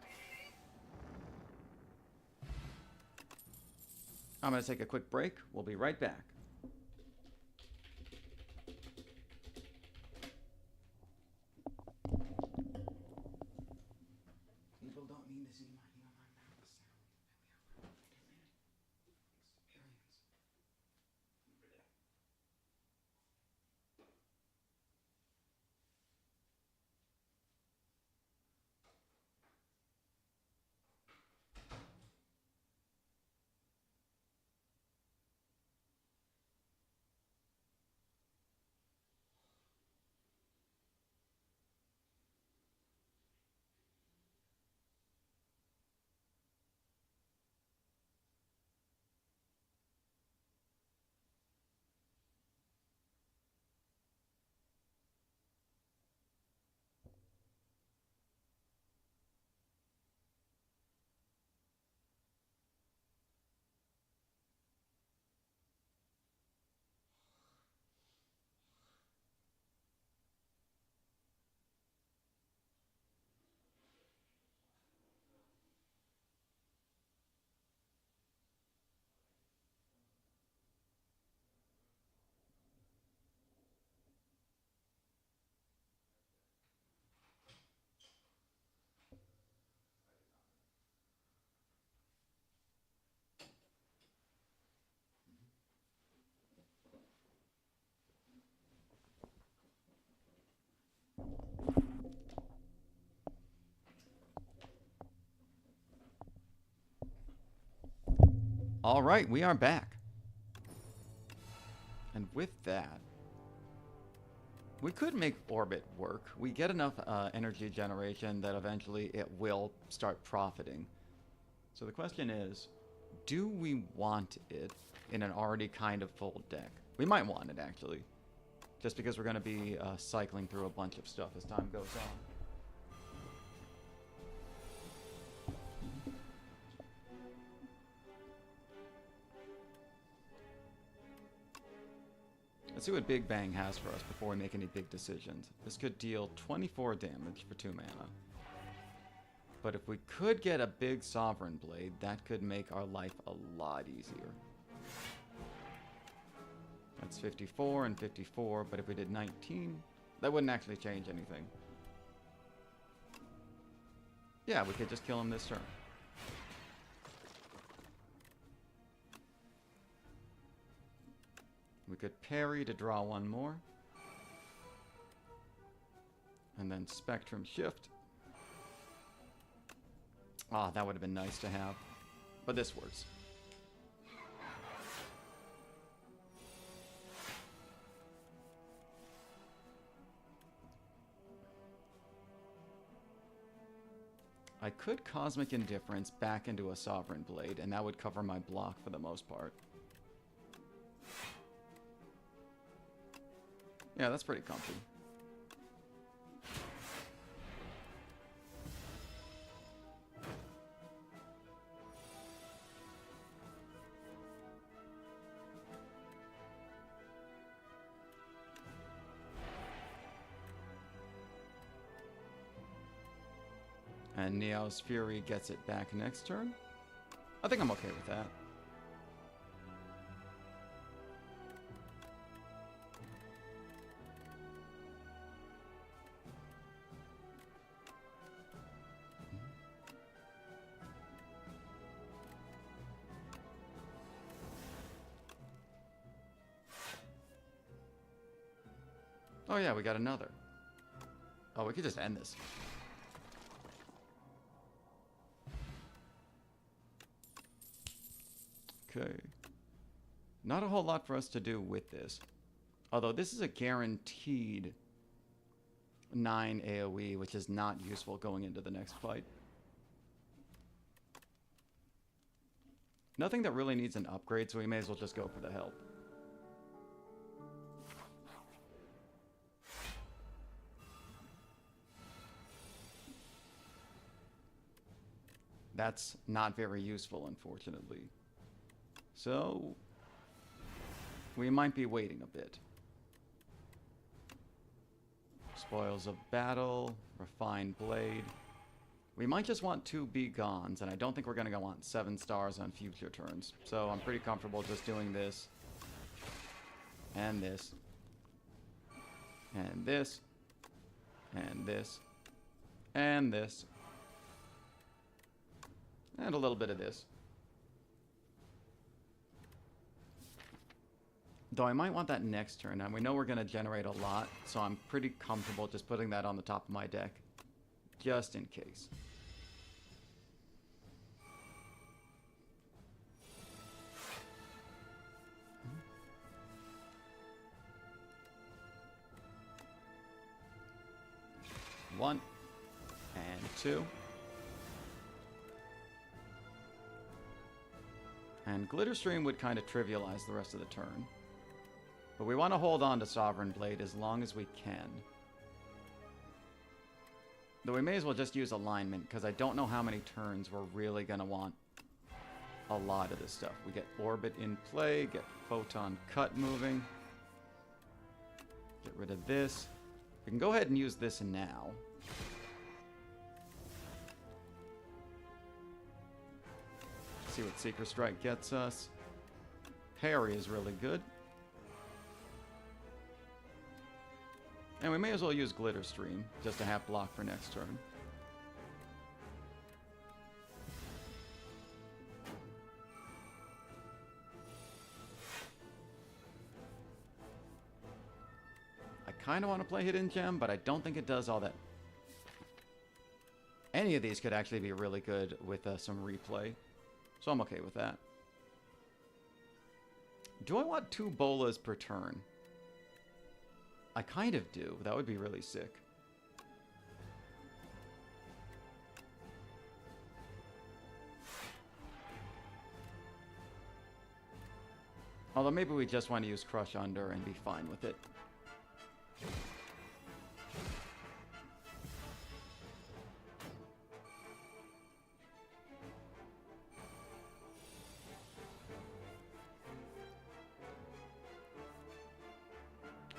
I'm going to take a quick break. We'll be right back. People don't mean to see my mouth sound. Experience. All right, we are back. And with that, we could make Orbit work. We get enough energy generation that eventually it will start profiting. So the question is, do we want it in an already kind of full deck? We might want it, actually. Just because we're going to be cycling through a bunch of stuff as time goes on. Let's see what Big Bang has for us before we make any big decisions. This could deal 24 damage for 2 mana. But if we could get a big Sovereign Blade, that could make our life a lot easier. That's 54 and 54, but if we did 19, that wouldn't actually change anything. Yeah, we could just kill him this turn. We could parry to draw one more. And then Spectrum Shift. Ah, that would have been nice to have. But this works. I could Cosmic Indifference back into a Sovereign Blade, and that would cover my block for the most part. Yeah, that's pretty comfy. And Neo's Fury gets it back next turn. I think I'm okay with that. Oh yeah, we got another. Oh, we could just end this. Okay. Not a whole lot for us to do with this. Although this is a guaranteed 9 AoE, which is not useful going into the next fight. Nothing that really needs an upgrade, so we may as well just go for the help. That's not very useful, unfortunately. So, we might be waiting a bit. Spoils of Battle, Refined Blade. We might just want 2 Begons, and I don't think we're going to want 7 stars on future turns. So I'm pretty comfortable just doing this. And this. And this. And this. And this. And a little bit of this. Though I might want that next turn, and we know we're going to generate a lot, so I'm pretty comfortable just putting that on the top of my deck, just in case. One, and 2. And Glitterstream would kind of trivialize the rest of the turn. But we want to hold on to Sovereign Blade as long as we can. Though we may as well just use Alignment, because I don't know how many turns we're really going to want a lot of this stuff. We get Orbit in play, get Photon Cut moving. Get rid of this. We can go ahead and use this now. See what Seeker Strike gets us. Parry is really good. And we may as well use Glitterstream, just to have block for next turn. I kind of want to play Hidden Gem, but I don't think it does all that. Any of these could actually be really good with some replay. So I'm okay with that. Do I want 2 bolas per turn? I kind of do. That would be really sick. Although maybe we just want to use Crush Under and be fine with it.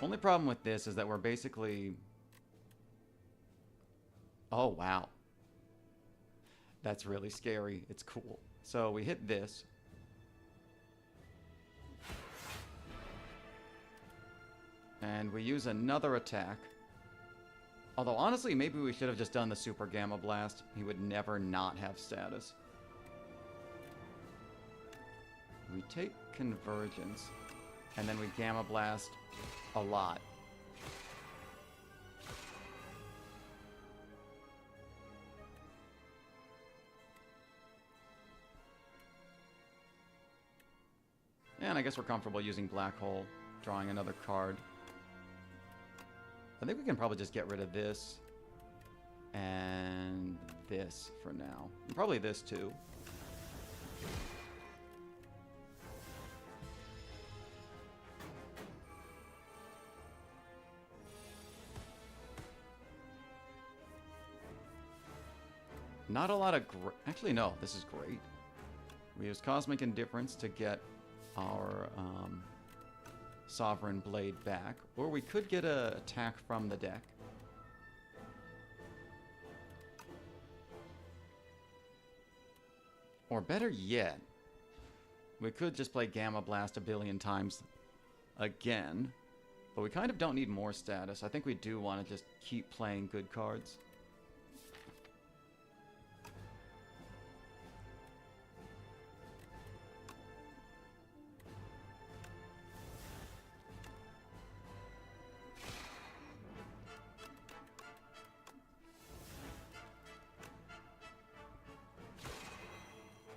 Only problem with this is that we're basically... Oh, wow. That's really scary. It's cool. So we hit this. And we use another attack. Although, honestly, maybe we should have just done the Super Gamma Blast. He would never not have status. We take Convergence. And then we Gamma Blast a lot. And I guess we're comfortable using Black Hole, drawing another card. I think we can probably just get rid of this and this for now. And probably this too. Not a lot of... Actually, no, this is great. We use Cosmic Indifference to get our Sovereign Blade back. Or we could get an attack from the deck. Or better yet, we could just play Gamma Blast a billion times again. But we kind of don't need more status. I think we do want to just keep playing good cards.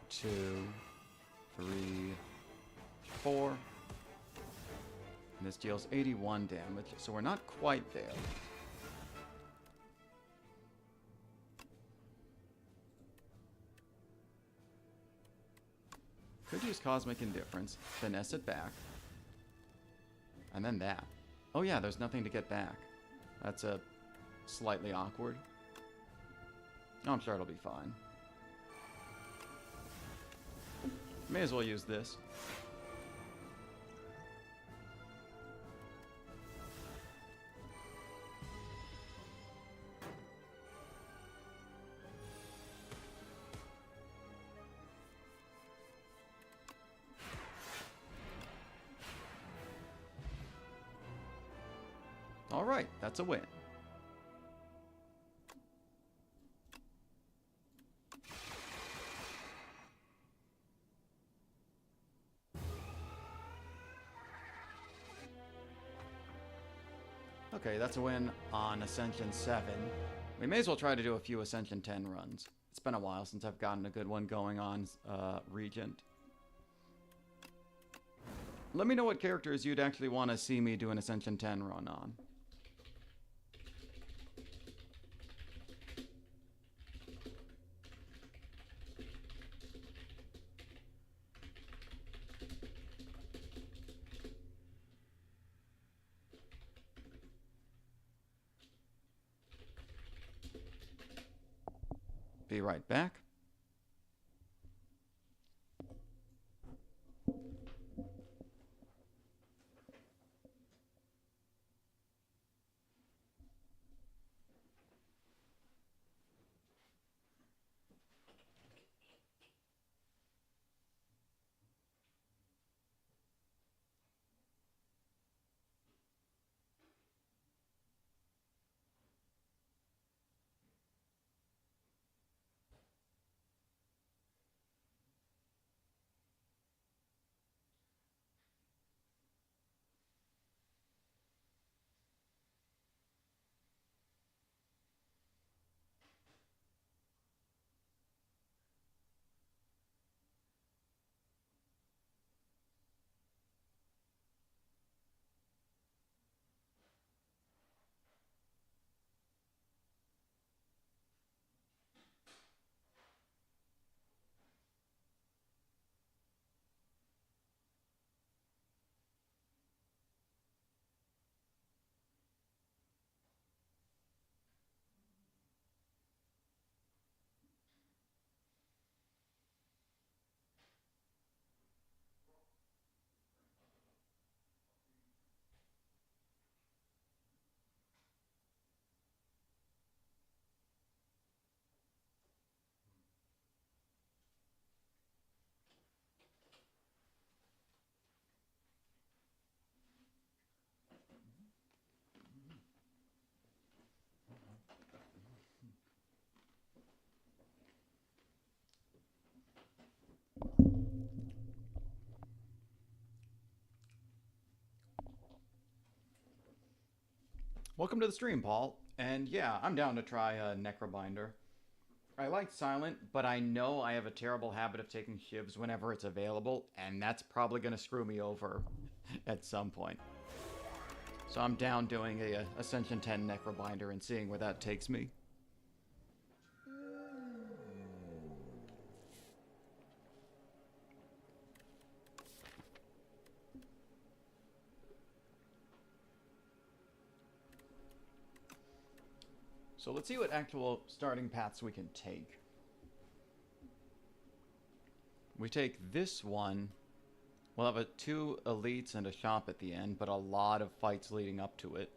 Two, three, four. And this deals 81 damage, so we're not quite there. Could use Cosmic Indifference, finesse it back. And then that. Oh yeah, there's nothing to get back. That's a slightly awkward. Oh, I'm sure it'll be fine. May as well use this. All right, that's a win. Okay, that's a win on Ascension 7. We may as well try to do a few Ascension 10 runs. It's been a while since I've gotten a good one going on Regent. Let me know what characters you'd actually want to see me do an Ascension 10 run on. Be right back. Welcome to the stream, Paul. And yeah, I'm down to try a Necrobinder. I like Silent, but I know I have a terrible habit of taking shivs whenever it's available, and that's probably going to screw me over at some point. So I'm down doing a Ascension 10 Necrobinder and seeing where that takes me. So let's see what actual starting paths we can take. We take this one. We'll have 2 elites and a shop at the end, but a lot of fights leading up to it.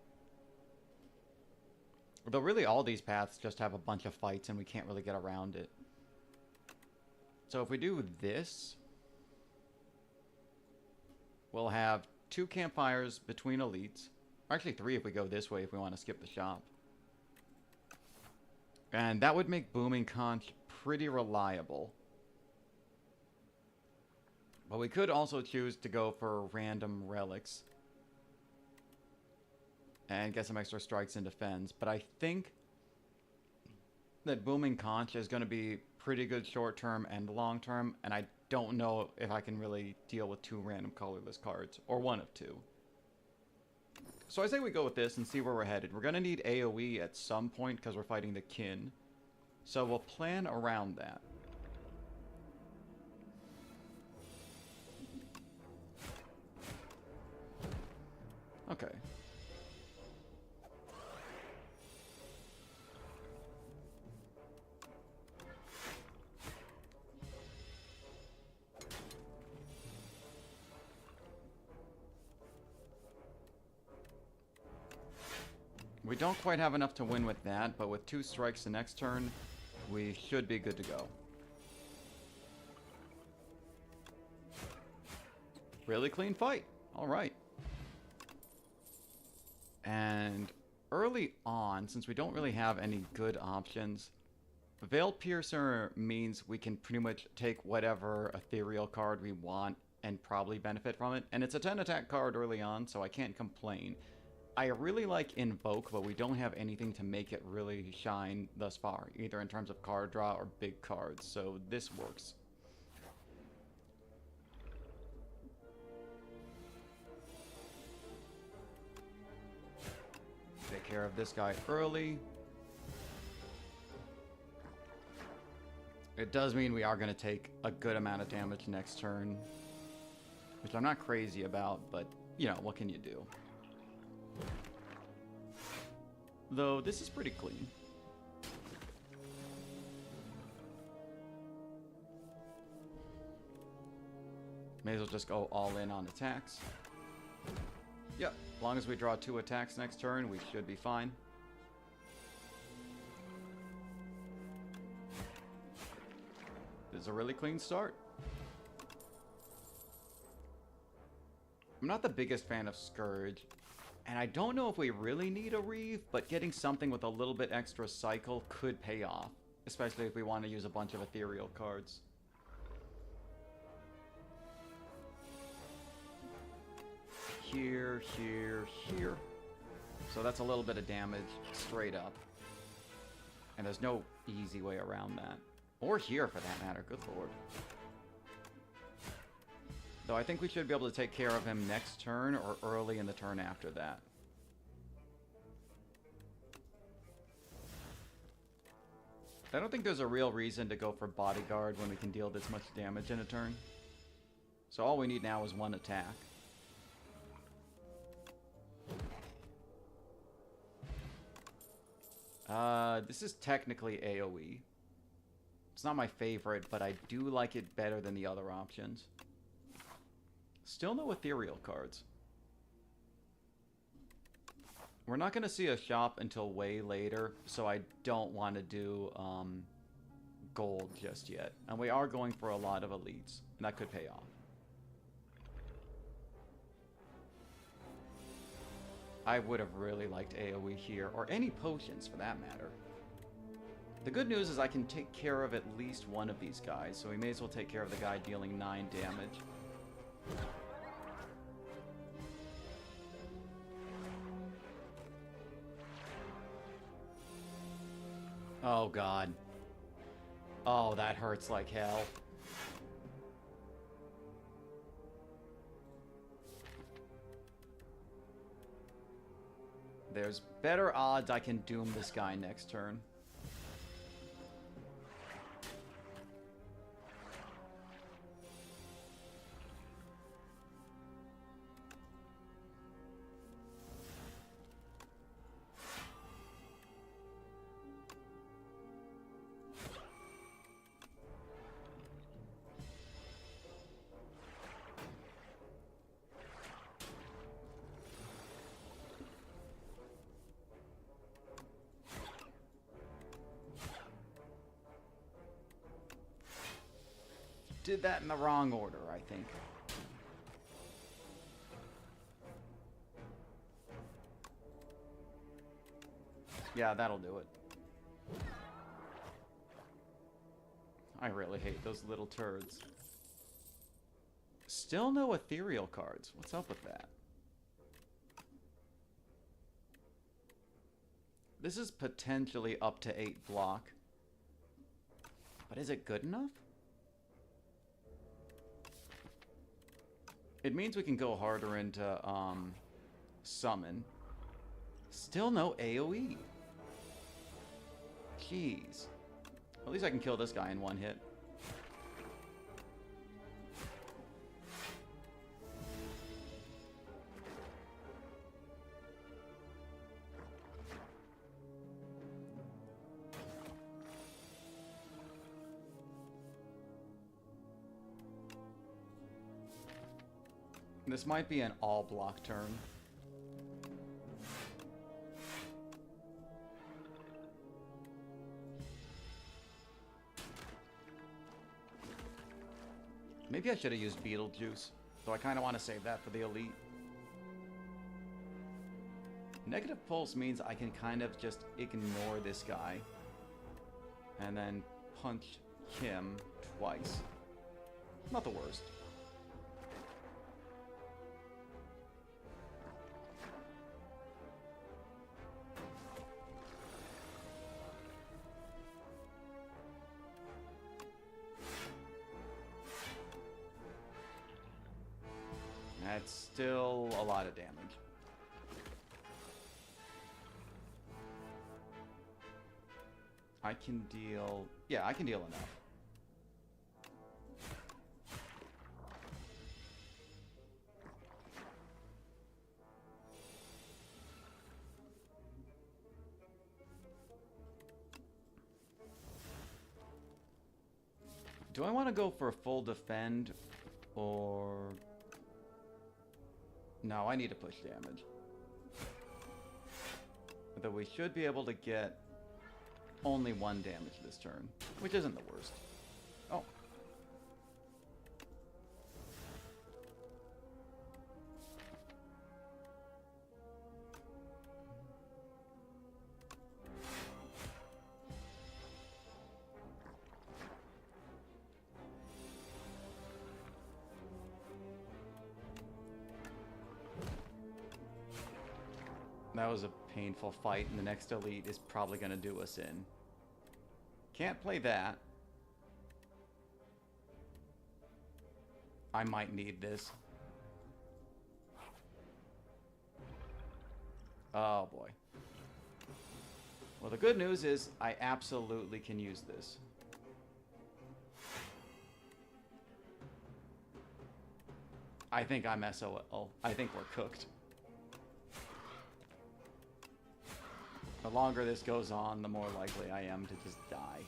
Though really all these paths just have a bunch of fights and we can't really get around it. So if we do this, we'll have 2 campfires between elites. Or actually 3 if we go this way if we want to skip the shop. And that would make Booming Conch pretty reliable. But we could also choose to go for random relics. And get some extra strikes and defense. But I think that Booming Conch is going to be pretty good short term and long term. And I don't know if I can really deal with 2 random colorless cards. Or 1 of 2. So I say we go with this and see where we're headed. We're going to need AoE at some point because we're fighting the kin. So we'll plan around that. Okay. We don't quite have enough to win with that, but with 2 strikes the next turn, we should be good to go. Really clean fight. All right. And early on, since we don't really have any good options, Veil Piercer means we can pretty much take whatever ethereal card we want and probably benefit from it. And it's a 10 attack card early on, so I can't complain. I really like Invoke, but we don't have anything to make it really shine thus far, either in terms of card draw or big cards, so this works. Take care of this guy early. It does mean we are going to take a good amount of damage next turn, which I'm not crazy about, but, you know, what can you do? Though, this is pretty clean. May as well just go all in on attacks. Yep, as long as we draw 2 attacks next turn, we should be fine. This is a really clean start. I'm not the biggest fan of Scourge. And I don't know if we really need a Reeve, but getting something with a little bit extra cycle could pay off. Especially if we want to use a bunch of ethereal cards. Here, here, here. So that's a little bit of damage straight up. And there's no easy way around that. Or here for that matter, good lord. Though I think we should be able to take care of him next turn or early in the turn after that. I don't think there's a real reason to go for Bodyguard when we can deal this much damage in a turn. So all we need now is 1 attack. This is technically AoE. It's not my favorite, but I do like it better than the other options. Still no ethereal cards. We're not going to see a shop until way later, so I don't want to do gold just yet. And we are going for a lot of elites, and that could pay off. I would have really liked AoE here, or any potions for that matter. The good news is I can take care of at least one of these guys, so we may as well take care of the guy dealing 9 damage. Oh, God. Oh, that hurts like hell. There's better odds I can doom this guy next turn. Did that in the wrong order, I think. Yeah, that'll do it. I really hate those little turds. Still no ethereal cards. What's up with that? This is potentially up to 8 block. But is it good enough? It means we can go harder into summon. Still no AoE. Jeez. At least I can kill this guy in one hit. This might be an all-block turn. Maybe I should have used Beetlejuice, though I kind of want to save that for the elite. Negative Pulse means I can kind of just ignore this guy and then punch him twice. Not the worst. That's still a lot of damage. I can deal... Yeah, I can deal enough. Do I want to go for a full defend or... No, I need to push damage. Though we should be able to get only 1 damage this turn, which isn't the worst. Oh. That was a painful fight, and the next elite is probably going to do us in. Can't play that. I might need this. Oh boy. Well, the good news is I absolutely can use this. I think I'm SOL. I think we're cooked. The longer this goes on, the more likely I am to just die.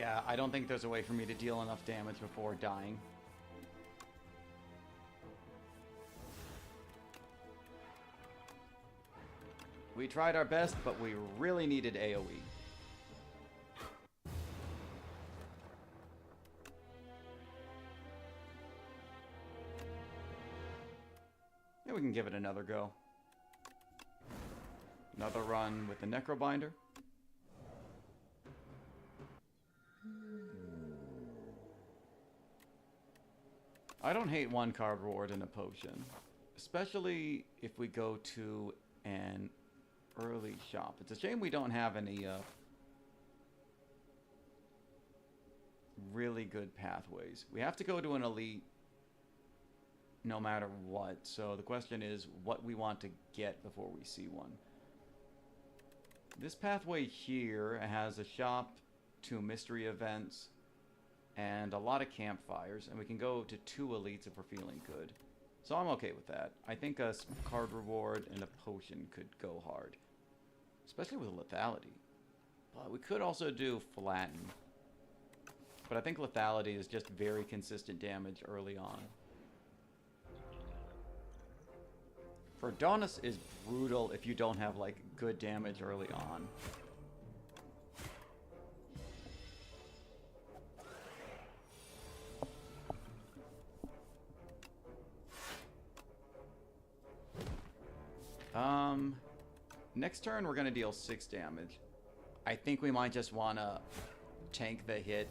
Yeah, I don't think there's a way for me to deal enough damage before dying. We tried our best, but we really needed AoE. Yeah, we can give it another go. Another run with the Necrobinder. I don't hate one card reward in a potion, especially if we go to an early shop. It's a shame we don't have any really good pathways. We have to go to an elite no matter what, so the question is what we want to get before we see one. This pathway here has a shop, 2 mystery events, and a lot of campfires, and we can go to 2 elites if we're feeling good. So I'm okay with that. I think a card reward and a potion could go hard, especially with lethality. But we could also do flatten. But I think lethality is just very consistent damage early on. Verdonus is brutal if you don't have like good damage early on. Next turn we're gonna deal 6 damage. I think we might just wanna tank the hit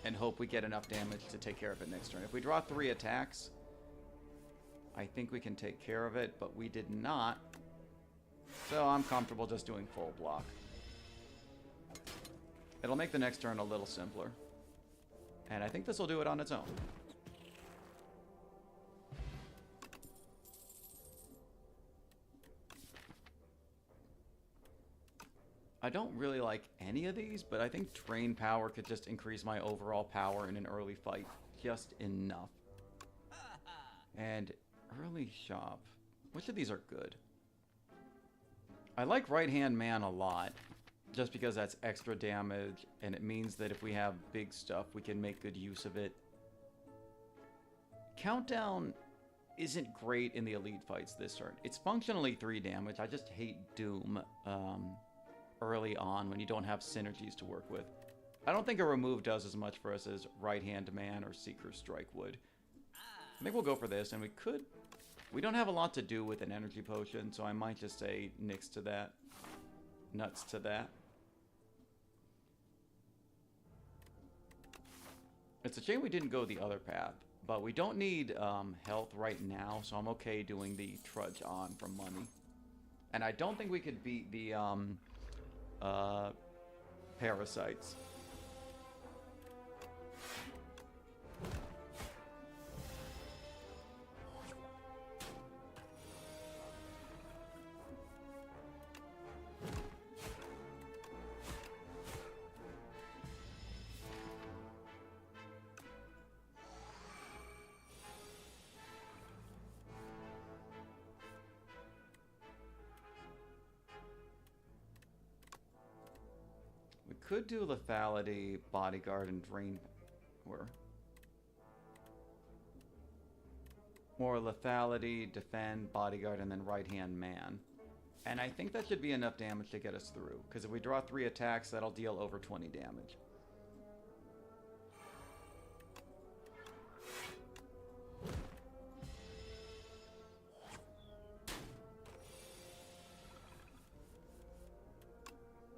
and hope we get enough damage to take care of it next turn. If we draw 3 attacks, I think we can take care of it, but we did not. So I'm comfortable just doing full block. It'll make the next turn a little simpler. And I think this will do it on its own. I don't really like any of these, but I think Drain Power could just increase my overall power in an early fight just enough. And early shop. Which of these are good? I like Right Hand Man a lot, just because that's extra damage, and it means that if we have big stuff, we can make good use of it. Countdown isn't great in the elite fights this turn. It's functionally 3 damage. I just hate Doom early on when you don't have synergies to work with. I don't think a remove does as much for us as Right Hand Man or Seeker Strike would. I think we'll go for this, and we could... We don't have a lot to do with an energy potion, so I might just say nix to that. Nuts to that. It's a shame we didn't go the other path, but we don't need health right now, so I'm okay doing the Trudge on for money. And I don't think we could beat the parasites. Could do lethality, bodyguard, and drain, or lethality, defend, bodyguard, and then right hand man. And I think that should be enough damage to get us through, because if we draw 3 attacks, that'll deal over 20 damage.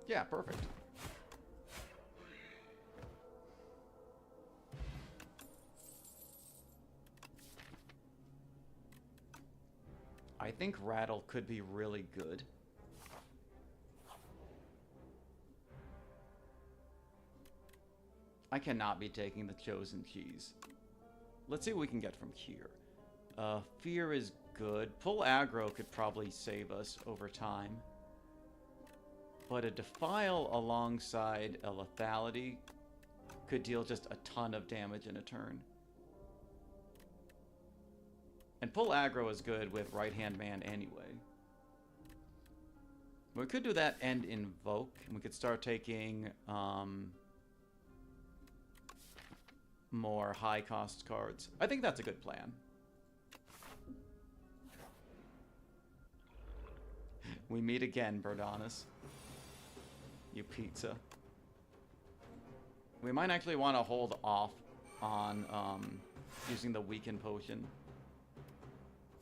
Yeah, perfect. I think Rattle could be really good. I cannot be taking the Chosen Cheese. Let's see what we can get from here. Fear is good. Pull Aggro could probably save us over time. But a Defile alongside a Lethality could deal just a ton of damage in a turn. And Pull Aggro is good with Right Hand Man anyway. We could do that and Invoke, and we could start taking more high-cost cards. I think that's a good plan. We meet again, Berdonis. You pizza. We might actually want to hold off on using the weaken potion.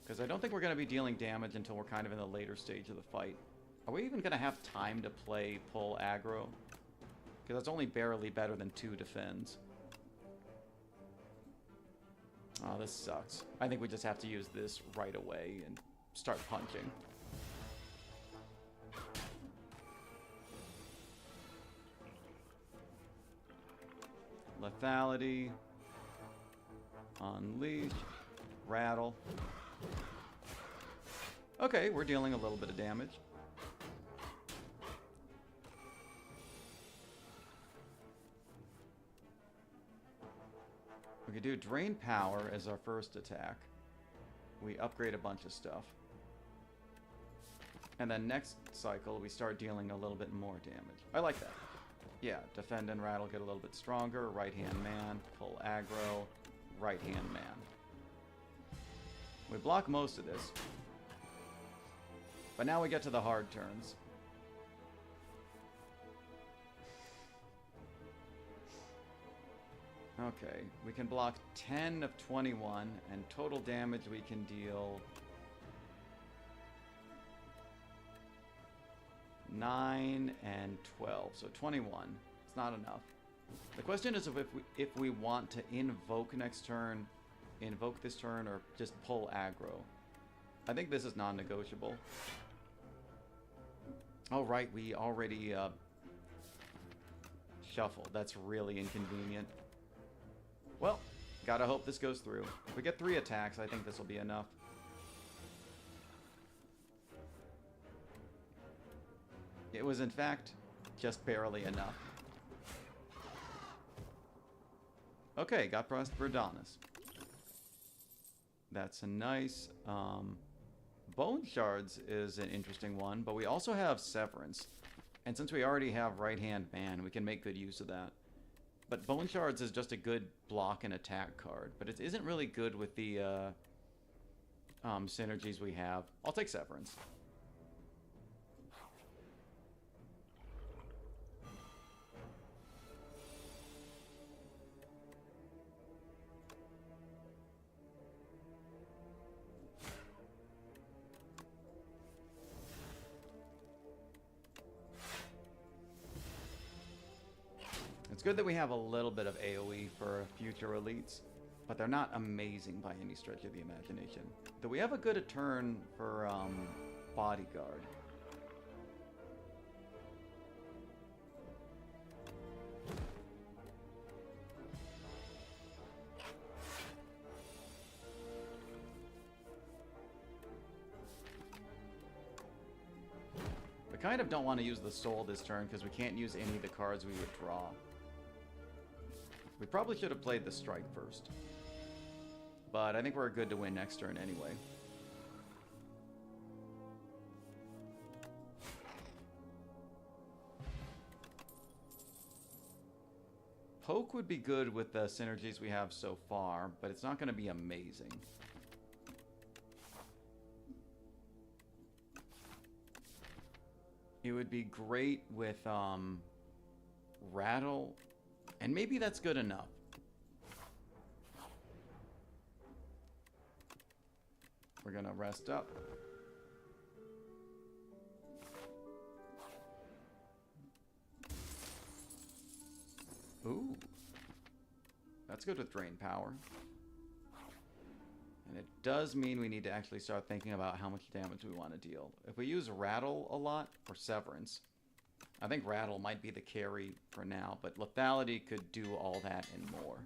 Because I don't think we're going to be dealing damage until we're kind of in the later stage of the fight. Are we even going to have time to play pull aggro? Because that's only barely better than 2 defends. Oh, this sucks. I think we just have to use this right away and start punching. Lethality. Unleash. Rattle. Okay, we're dealing a little bit of damage. We could do Drain Power as our first attack. We upgrade a bunch of stuff. And then next cycle, we start dealing a little bit more damage. I like that. Yeah, Defend and Rattle get a little bit stronger. Right-hand man, pull aggro, right-hand man. We block most of this. But now we get to the hard turns. Okay, we can block 10 of 21, and total damage we can deal 9 and 12, so 21. It's not enough. The question is if we want to invoke next turn, invoke this turn, or just pull aggro. I think this is non-negotiable. Oh right, we already shuffled. That's really inconvenient. Well, gotta hope this goes through. If we get 3 attacks, I think this will be enough. It was, in fact, just barely enough. Okay, got Verdonis. That's a nice... Bone Shards is an interesting one, but we also have Severance. And since we already have Right-Hand Man, we can make good use of that. But Bone Shards is just a good block and attack card, but it isn't really good with the synergies we have. I'll take Severance. It's good that we have a little bit of AoE for future elites, but they're not amazing by any stretch of the imagination. Do we have a good turn for Bodyguard? We kind of don't want to use the Soul this turn because we can't use any of the cards we would draw. We probably should have played the Strike first. But I think we're good to win next turn anyway. Poke would be good with the synergies we have so far, but it's not going to be amazing. It would be great with Rattle. And maybe that's good enough. We're gonna rest up. Ooh. That's good with Drain Power. And it does mean we need to actually start thinking about how much damage we want to deal. If we use Rattle a lot, or Severance, I think Rattle might be the carry for now, but Lethality could do all that and more.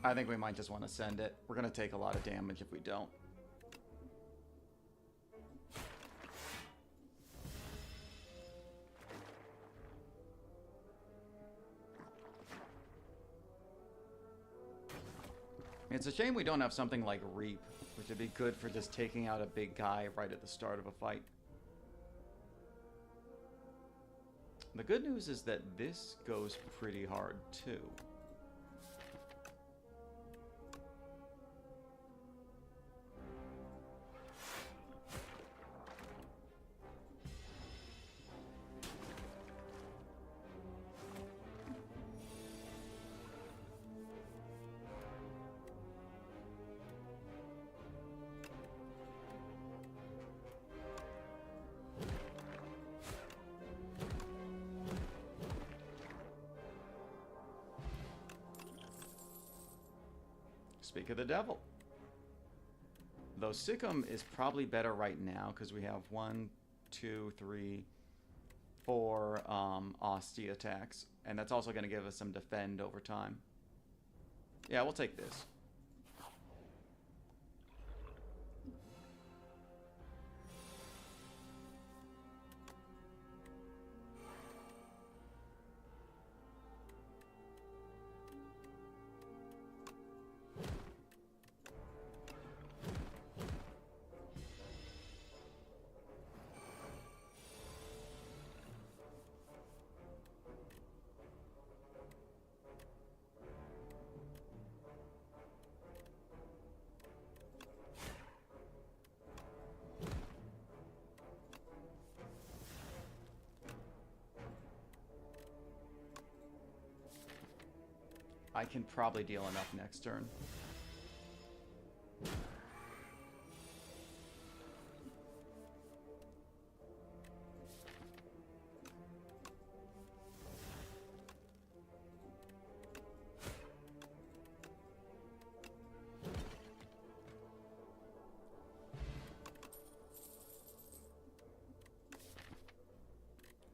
I think we might just want to send it. We're going to take a lot of damage if we don't. It's a shame we don't have something like Reap, which would be good for just taking out a big guy right at the start of a fight. The good news is that this goes pretty hard, too. Speak of the devil. Though Sikkim is probably better right now because we have 1, 2, 3, 4 Asti attacks. And that's also going to give us some defend over time. Yeah, we'll take this. I can probably deal enough next turn.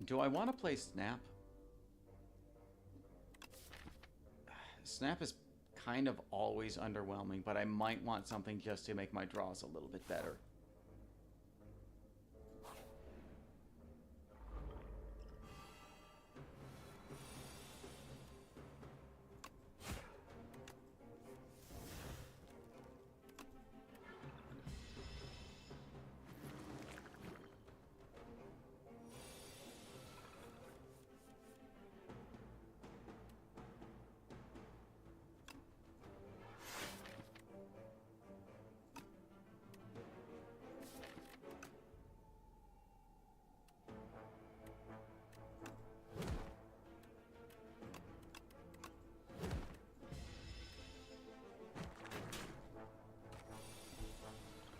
Do I want to play Snap? Snap is kind of always underwhelming, but I might want something just to make my draws a little bit better.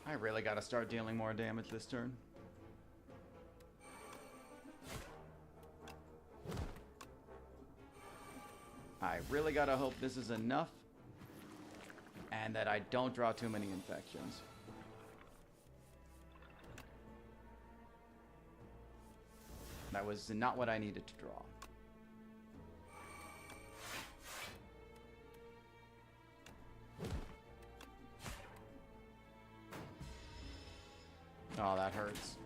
I really gotta start dealing more damage this turn. I really gotta hope this is enough and that I don't draw too many infections. That was not what I needed to draw. Oh, that hurts.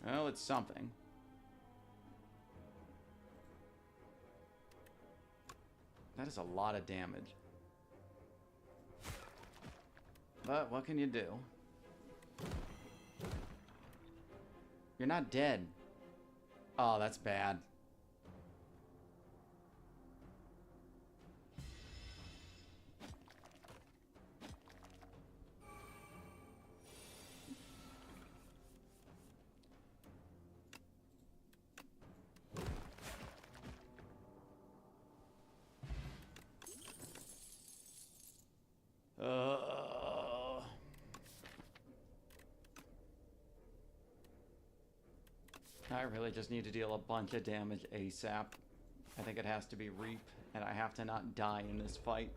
Well, it's something. That is a lot of damage. But what can you do? You're not dead. Oh, that's bad. I really just need to deal a bunch of damage ASAP. I think it has to be Reap, and I have to not die in this fight.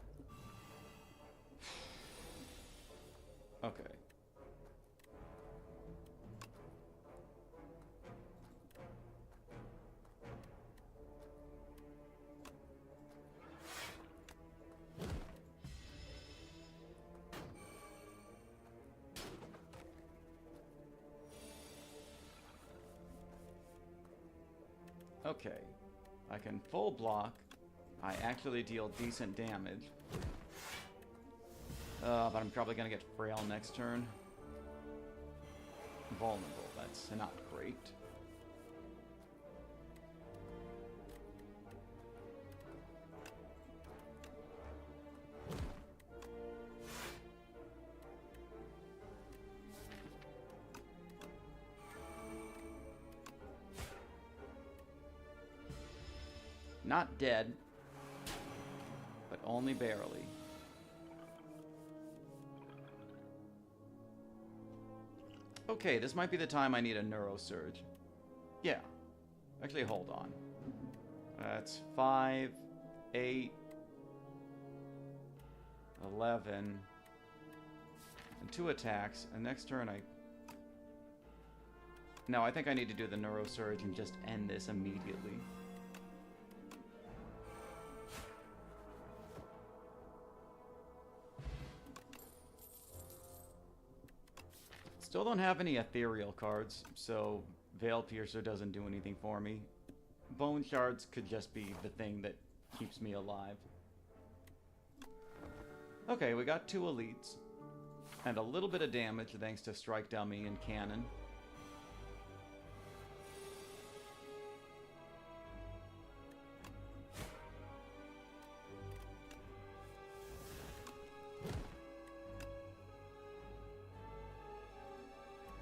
Okay. Okay. I can full block. I actually deal decent damage. But I'm probably going to get frail next turn. Vulnerable. That's not great. Not dead, but only barely. Okay, this might be the time I need a neurosurge. Yeah. Actually, hold on. That's 5, 8, 11, and 2 attacks. And next turn No, I think I need to do the neurosurge and just end this immediately. Still don't have any ethereal cards, so Veil Piercer doesn't do anything for me. Bone Shards could just be the thing that keeps me alive. Okay, we got 2 elites. And a little bit of damage thanks to Strike Dummy and Cannon.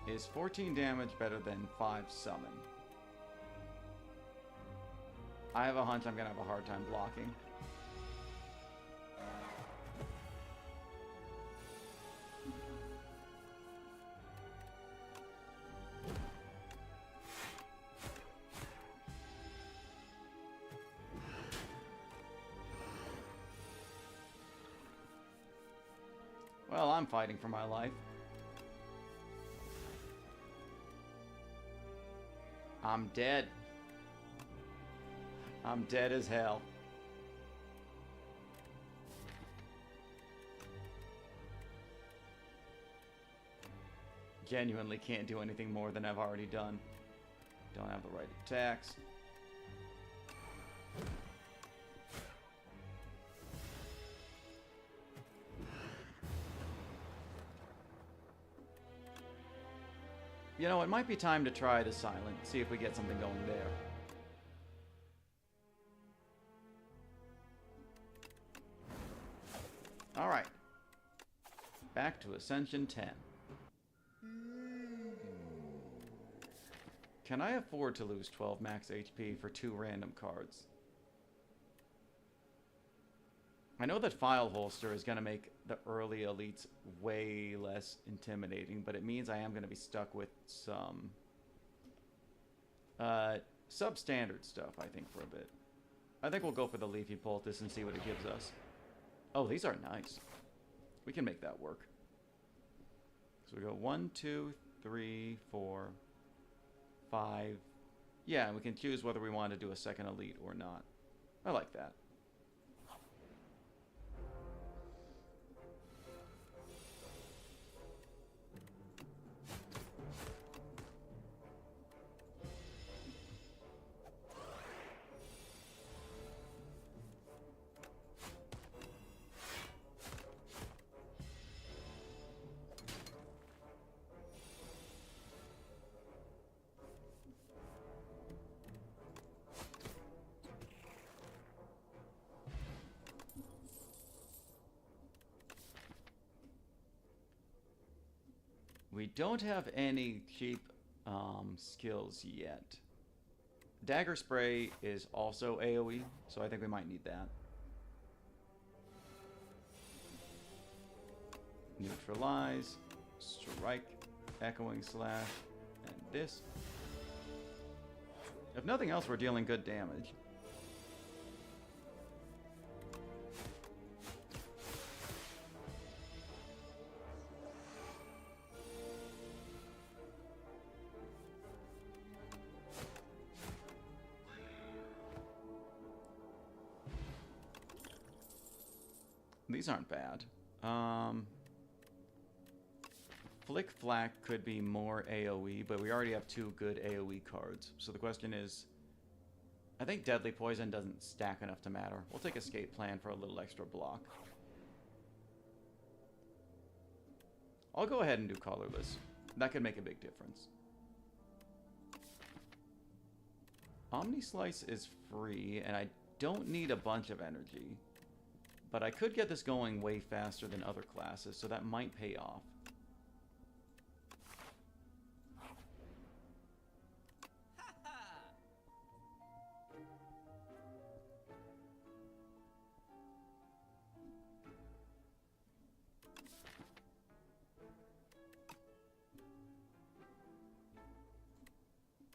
Is 14 damage better than 5 summon? I have a hunch I'm going to have a hard time blocking. Well, I'm fighting for my life. I'm dead. I'm dead as hell. Genuinely can't do anything more than I've already done. Don't have the right attacks. You know, it might be time to try the silent, see if we get something going there. Alright. Back to Ascension 10. Can I afford to lose 12 max HP for 2 random cards? I know that File Holster is going to make the early elites way less intimidating, but it means I am going to be stuck with some substandard stuff, I think, for a bit. I think we'll go for the Leafy Poultice and see what it gives us. Oh, these are nice. We can make that work. So we go 1, 2, 3, 4, 5. Yeah, and we can choose whether we want to do a second elite or not. I like that. We don't have any cheap skills yet. Dagger Spray is also AoE, so I think we might need that. Neutralize, Strike, Echoing Slash, and this. If nothing else, we're dealing good damage. These aren't bad. Flick Flack could be more AoE, but we already have 2 good AoE cards. So the question is, I think Deadly Poison doesn't stack enough to matter. We'll take Escape Plan for a little extra block. I'll go ahead and do Colorless. That could make a big difference. Omni Slice is free, and I don't need a bunch of energy. But I could get this going way faster than other classes, so that might pay off.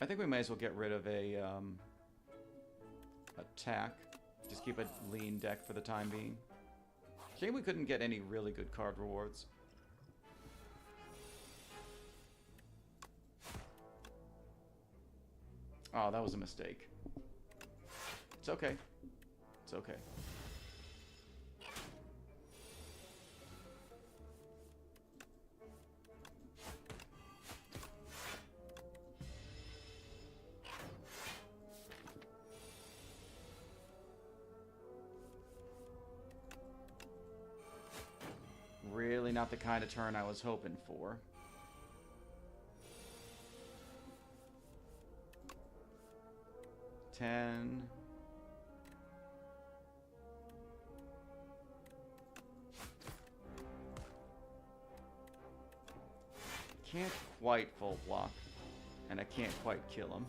I think we might as well get rid of a attack. Just keep a lean deck for the time being. Shame we couldn't get any really good card rewards. Oh, that was a mistake. It's okay. It's okay. Really not the kind of turn I was hoping for. Ten. Can't quite full block, and I can't quite kill him.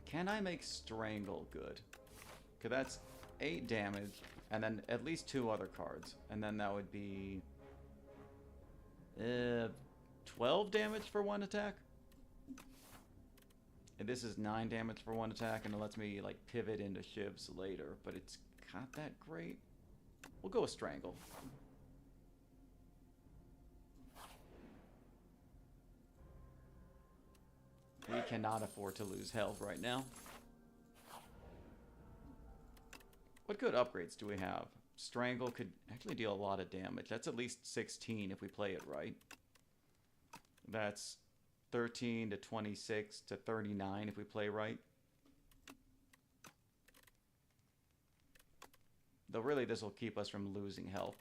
Can I make Strangle good? Because that's 8 damage, and then at least 2 other cards. And then that would be 12 damage for 1 attack? And this is 9 damage for 1 attack, and it lets me like pivot into shivs later, but it's not that great. We'll go with Strangle. We cannot afford to lose health right now. What good upgrades do we have? Strangle could actually deal a lot of damage. That's at least 16 if we play it right. That's 13 to 26 to 39 if we play right. Though really this will keep us from losing health.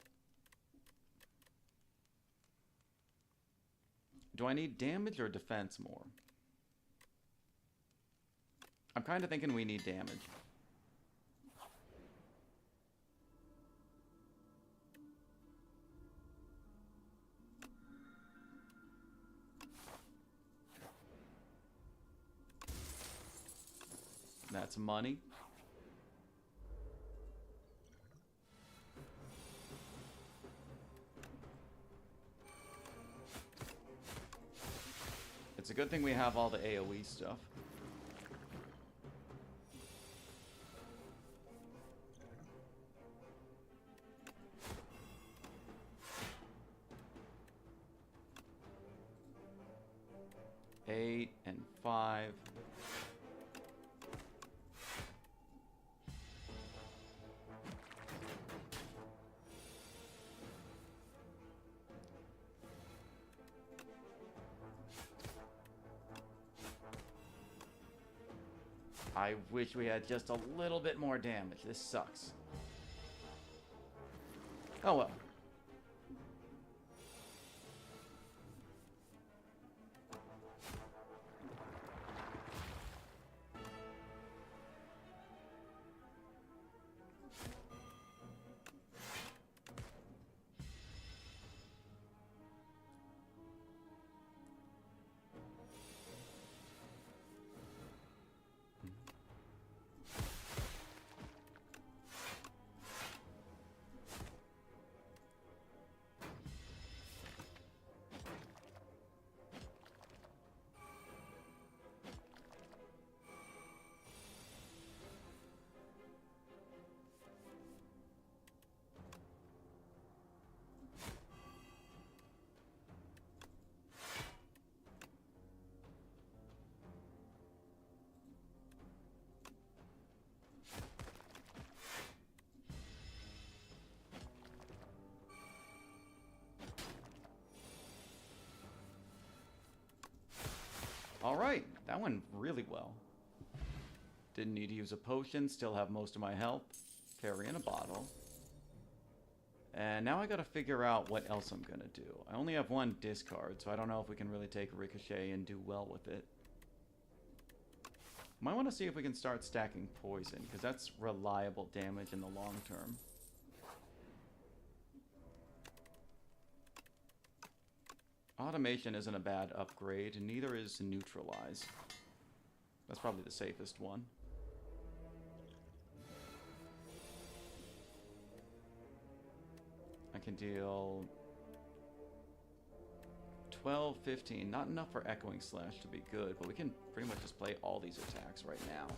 Do I need damage or defense more? I'm kind of thinking we need damage. That's money. It's a good thing we have all the AoE stuff. Eight and 5. I wish we had just a little bit more damage. This sucks. Oh well. Alright, that went really well. Didn't need to use a potion, still have most of my health. Carry in a bottle. And now I gotta figure out what else I'm gonna do. I only have one discard, so I don't know if we can really take Ricochet and do well with it. Might want to see if we can start stacking poison, because that's reliable damage in the long term. Automation isn't a bad upgrade, and neither is Neutralize. That's probably the safest one. I can deal 12, 15. Not enough for Echoing Slash to be good, but we can pretty much just play all these attacks right now.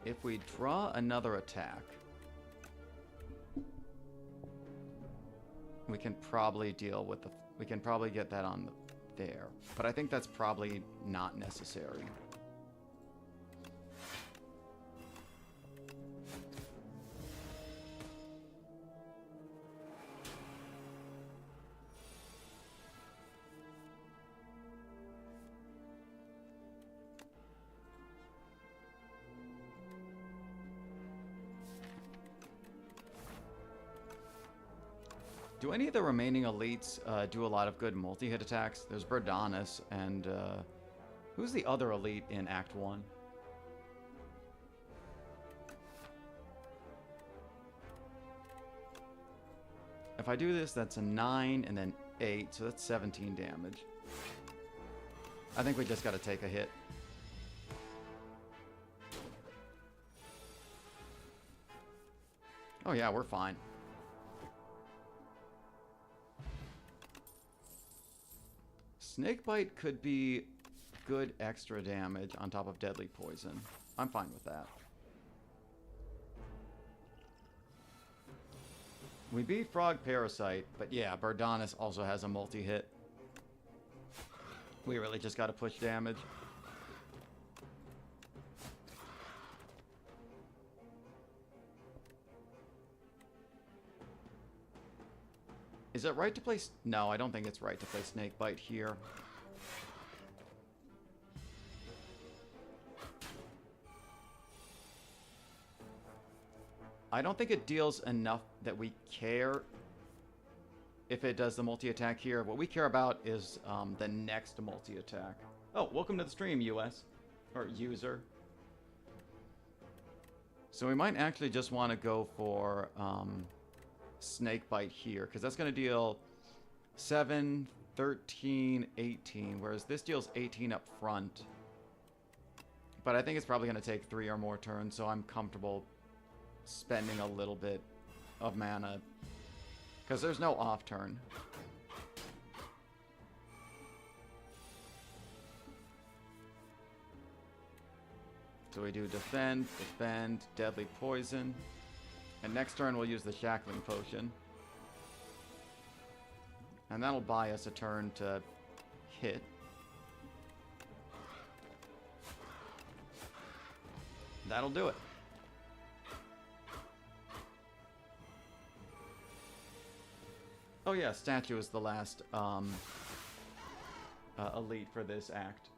If we draw another attack, we can probably deal with the... We can probably get that on there. But I think that's probably not necessary. Do any of the remaining elites do a lot of good multi-hit attacks? There's Verdanus, and who's the other elite in Act 1? If I do this, that's a 9 and then 8, so that's 17 damage. I think we just gotta take a hit. Oh yeah, we're fine. Snakebite could be good extra damage on top of deadly poison. I'm fine with that. We beat Frog Parasite, but yeah, Verdanus also has a multi-hit. We really just gotta push damage. Is it right to play... No, I don't think it's right to play Snakebite here. I don't think it deals enough that we care if it does the multi-attack here. What we care about is the next multi-attack. Oh, welcome to the stream, US. Or user. So we might actually just want to go for... Snakebite here, because that's going to deal 7, 13, 18, whereas this deals 18 up front. But I think it's probably going to take 3 or more turns, so I'm comfortable spending a little bit of mana, because there's no off turn. So we do defend, defend, deadly poison. And next turn we'll use the Shackling Potion. And that'll buy us a turn to hit. That'll do it. Oh yeah, Statue is the last elite for this act.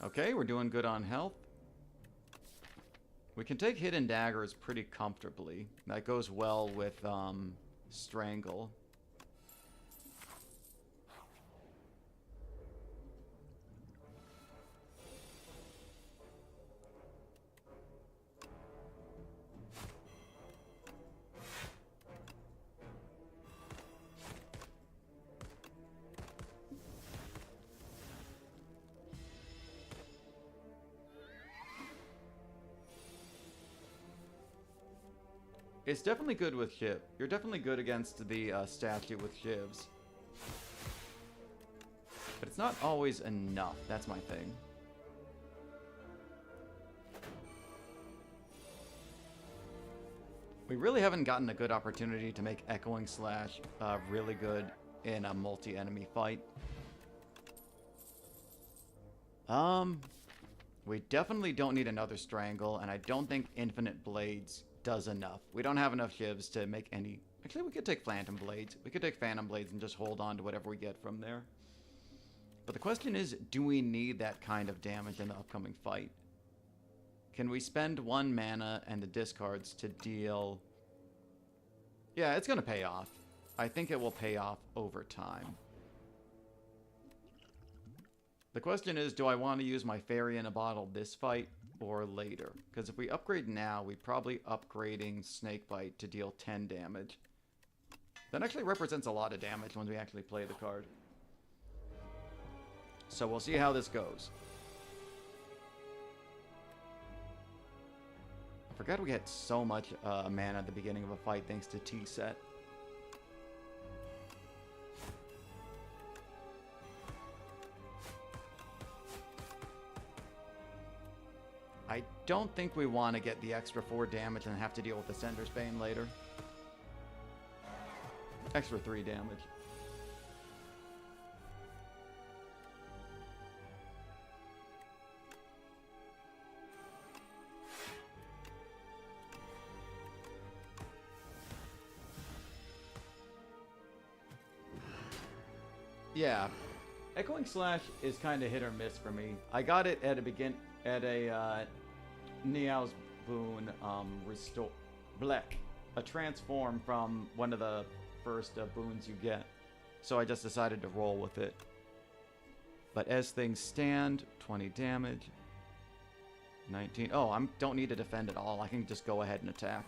Okay, we're doing good on health. We can take Hidden Daggers pretty comfortably. That goes well with Strangle. It's definitely good with Shiv. You're definitely good against the statue with Shivs. But it's not always enough. That's my thing. We really haven't gotten a good opportunity to make Echoing Slash really good in a multi-enemy fight. We definitely don't need another Strangle, and I don't think Infinite Blades does enough. We don't have enough shivs to make any... Actually, we could take Phantom Blades. We could take Phantom Blades and just hold on to whatever we get from there. But the question is, do we need that kind of damage in the upcoming fight? Can we spend 1 mana and the discards to deal... Yeah, it's going to pay off. I think it will pay off over time. The question is, do I want to use my Fairy in a Bottle this fight or later? Because if we upgrade now, we're probably upgrading Snakebite to deal 10 damage. That actually represents a lot of damage when we actually play the card. So we'll see how this goes. I forgot we had so much mana at the beginning of a fight thanks to T-Set. I don't think we want to get the extra 4 damage and have to deal with the Sender's Bane later. Extra 3 damage. Yeah, Echoing Slash is kind of hit or miss for me. I got it at a Niao's Boon restore Black, a transform from one of the first boons you get. So I just decided to roll with it. But as things stand, 20 damage, 19. Oh, I don't need to defend at all. I can just go ahead and attack.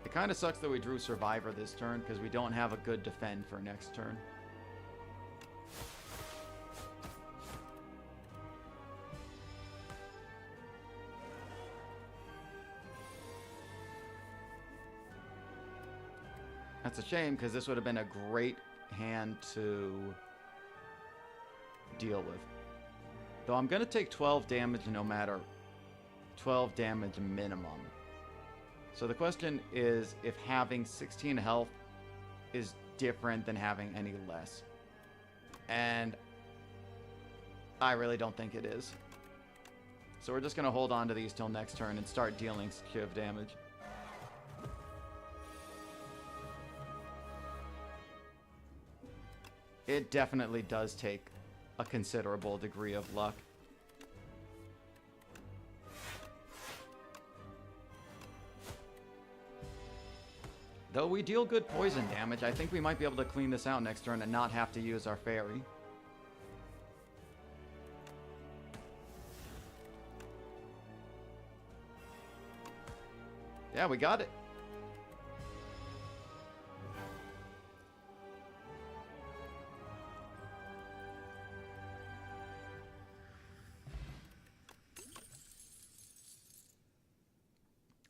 It kind of sucks that we drew Survivor this turn because we don't have a good defend for next turn. That's a shame because this would have been a great hand to deal with. Though I'm going to take 12 damage no matter 12 damage minimum. So the question is if having 16 health is different than having any less. And I really don't think it is. So we're just going to hold on to these till next turn and start dealing shiv damage. It definitely does take a considerable degree of luck. Though we deal good poison damage, I think we might be able to clean this out next turn and not have to use our Fairy. Yeah, we got it.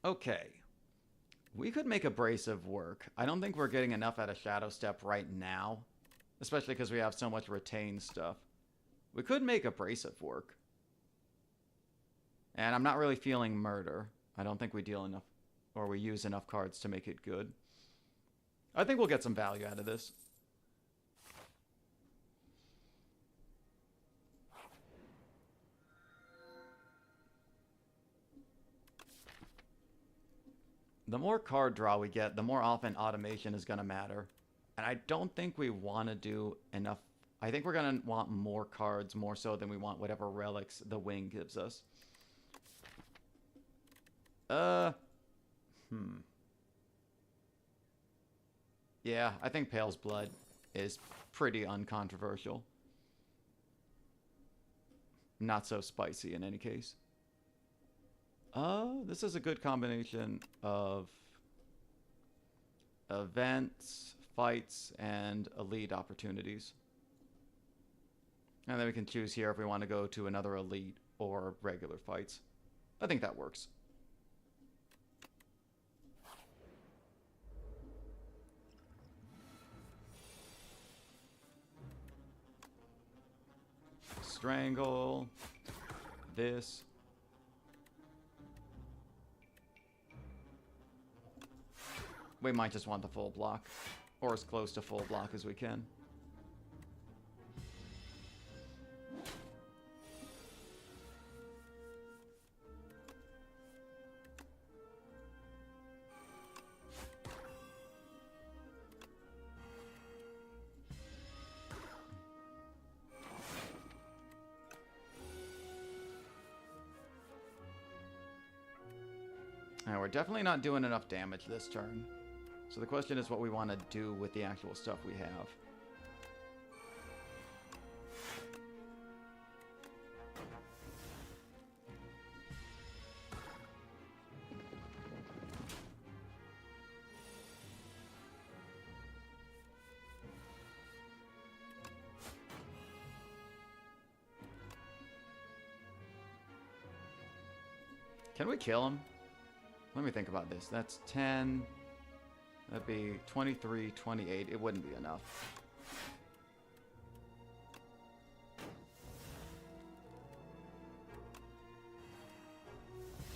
Okay. We could make Abrasive work. I don't think we're getting enough out of Shadow Step right now. Especially because we have so much retained stuff. We could make Abrasive work. And I'm not really feeling Murder. I don't think we deal enough, or we use enough cards to make it good. I think we'll get some value out of this. The more card draw we get, the more often automation is going to matter. And I don't think we want to do enough. I think we're going to want more cards, more so than we want whatever relics the wing gives us. Yeah, I think Pale's Blood is pretty uncontroversial. Not so spicy in any case. This is a good combination of events, fights, and elite opportunities. And then we can choose here if we want to go to another elite or regular fights. I think that works. Strangle. This. We might just want the full block. Or as close to full block as we can. Now, we're definitely not doing enough damage this turn. So the question is what we want to do with the actual stuff we have. Can we kill him? Let me think about this. That's 10. That'd be 23, 28. It wouldn't be enough.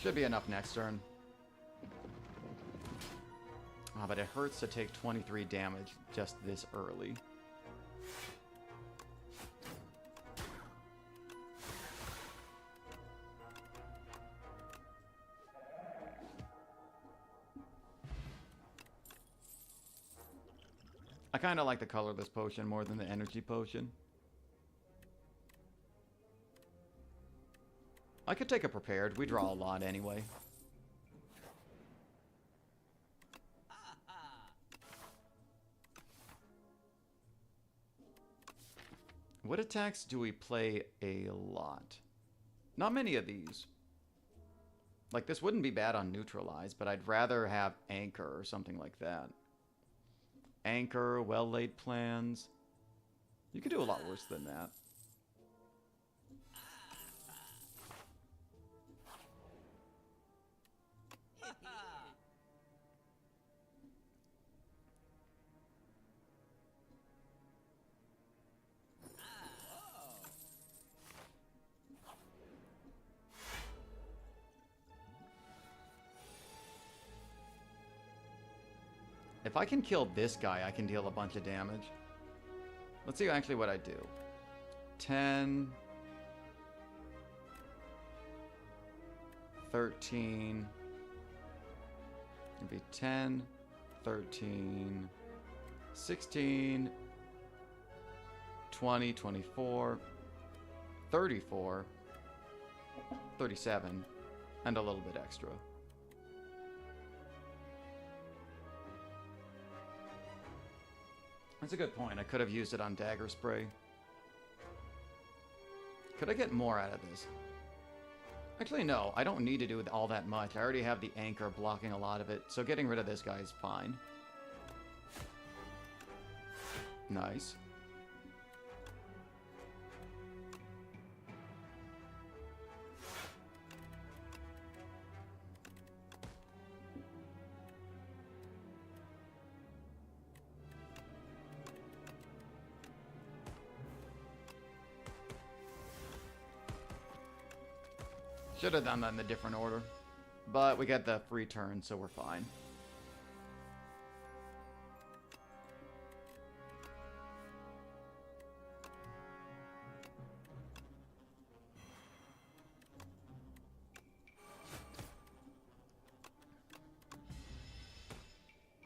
Should be enough next turn. Oh, but it hurts to take 23 damage just this early. I kind of like the colorless potion more than the energy potion. I could take a prepared. We draw a lot anyway. What attacks do we play a lot? Not many of these. Like, this wouldn't be bad on neutralize, but I'd rather have anchor or something like that. Anchor, well-laid plans. You could do a lot worse than that. If I can kill this guy, I can deal a bunch of damage. Let's see actually what I do. 10. 13. It'd be 10, 13, 16, 20, 24, 34, 37, and a little bit extra. That's a good point. I could have used it on Dagger Spray. Could I get more out of this? Actually, no. I don't need to do all that much. I already have the anchor blocking a lot of it, so getting rid of this guy is fine. Nice. Should have done that in a different order. But we get the free turn, so we're fine.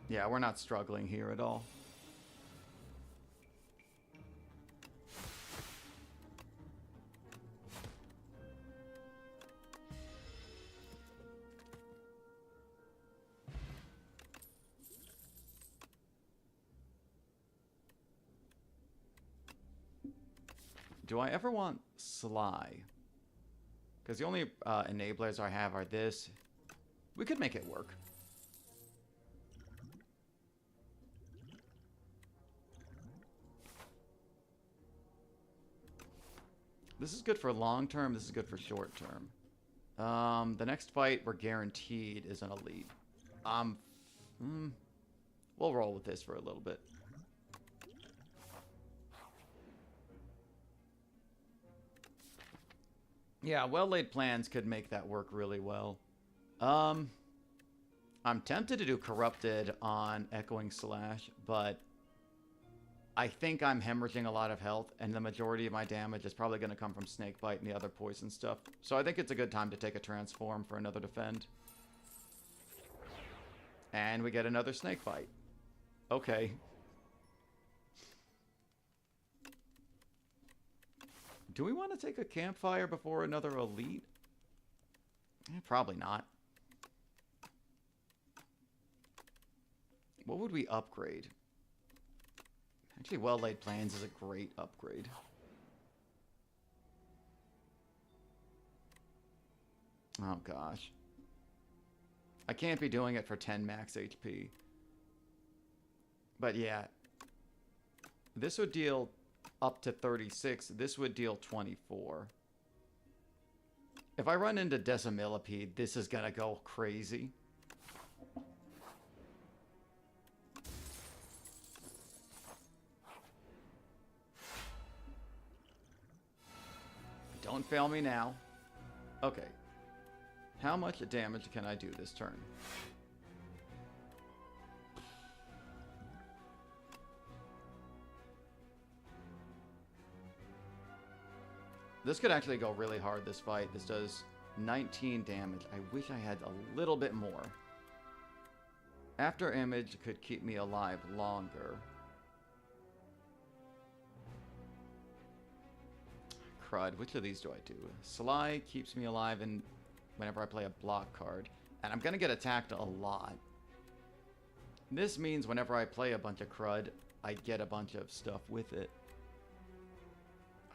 Yeah, we're not struggling here at all. Do I ever want Sly? Because the only enablers I have are this. We could make it work. This is good for long term. This is good for short term. The next fight we're guaranteed is an elite. We'll roll with this for a little bit. Yeah, well-laid plans could make that work really well. Um, I'm tempted to do Corrupted on Echoing Slash, but I think I'm hemorrhaging a lot of health, and the majority of my damage is probably going to come from Snakebite and the other poison stuff. So I think it's a good time to take a Transform for another defend. And we get another Snakebite. Okay. Do we want to take a Campfire before another Elite? Probably not. What would we upgrade? Actually, well-laid plans is a great upgrade. Oh, gosh. I can't be doing it for 10 max HP. But yeah. This would deal up to 36. This would deal 24. If I run into Decimillipede, this is gonna go crazy. Don't fail me now. Okay. How much damage can I do this turn? This could actually go really hard, this fight. This does 19 damage. I wish I had a little bit more. After image could keep me alive longer. Crud, which of these do I do? Sly keeps me alive and whenever I play a block card. And I'm going to get attacked a lot. This means whenever I play a bunch of crud, I get a bunch of stuff with it.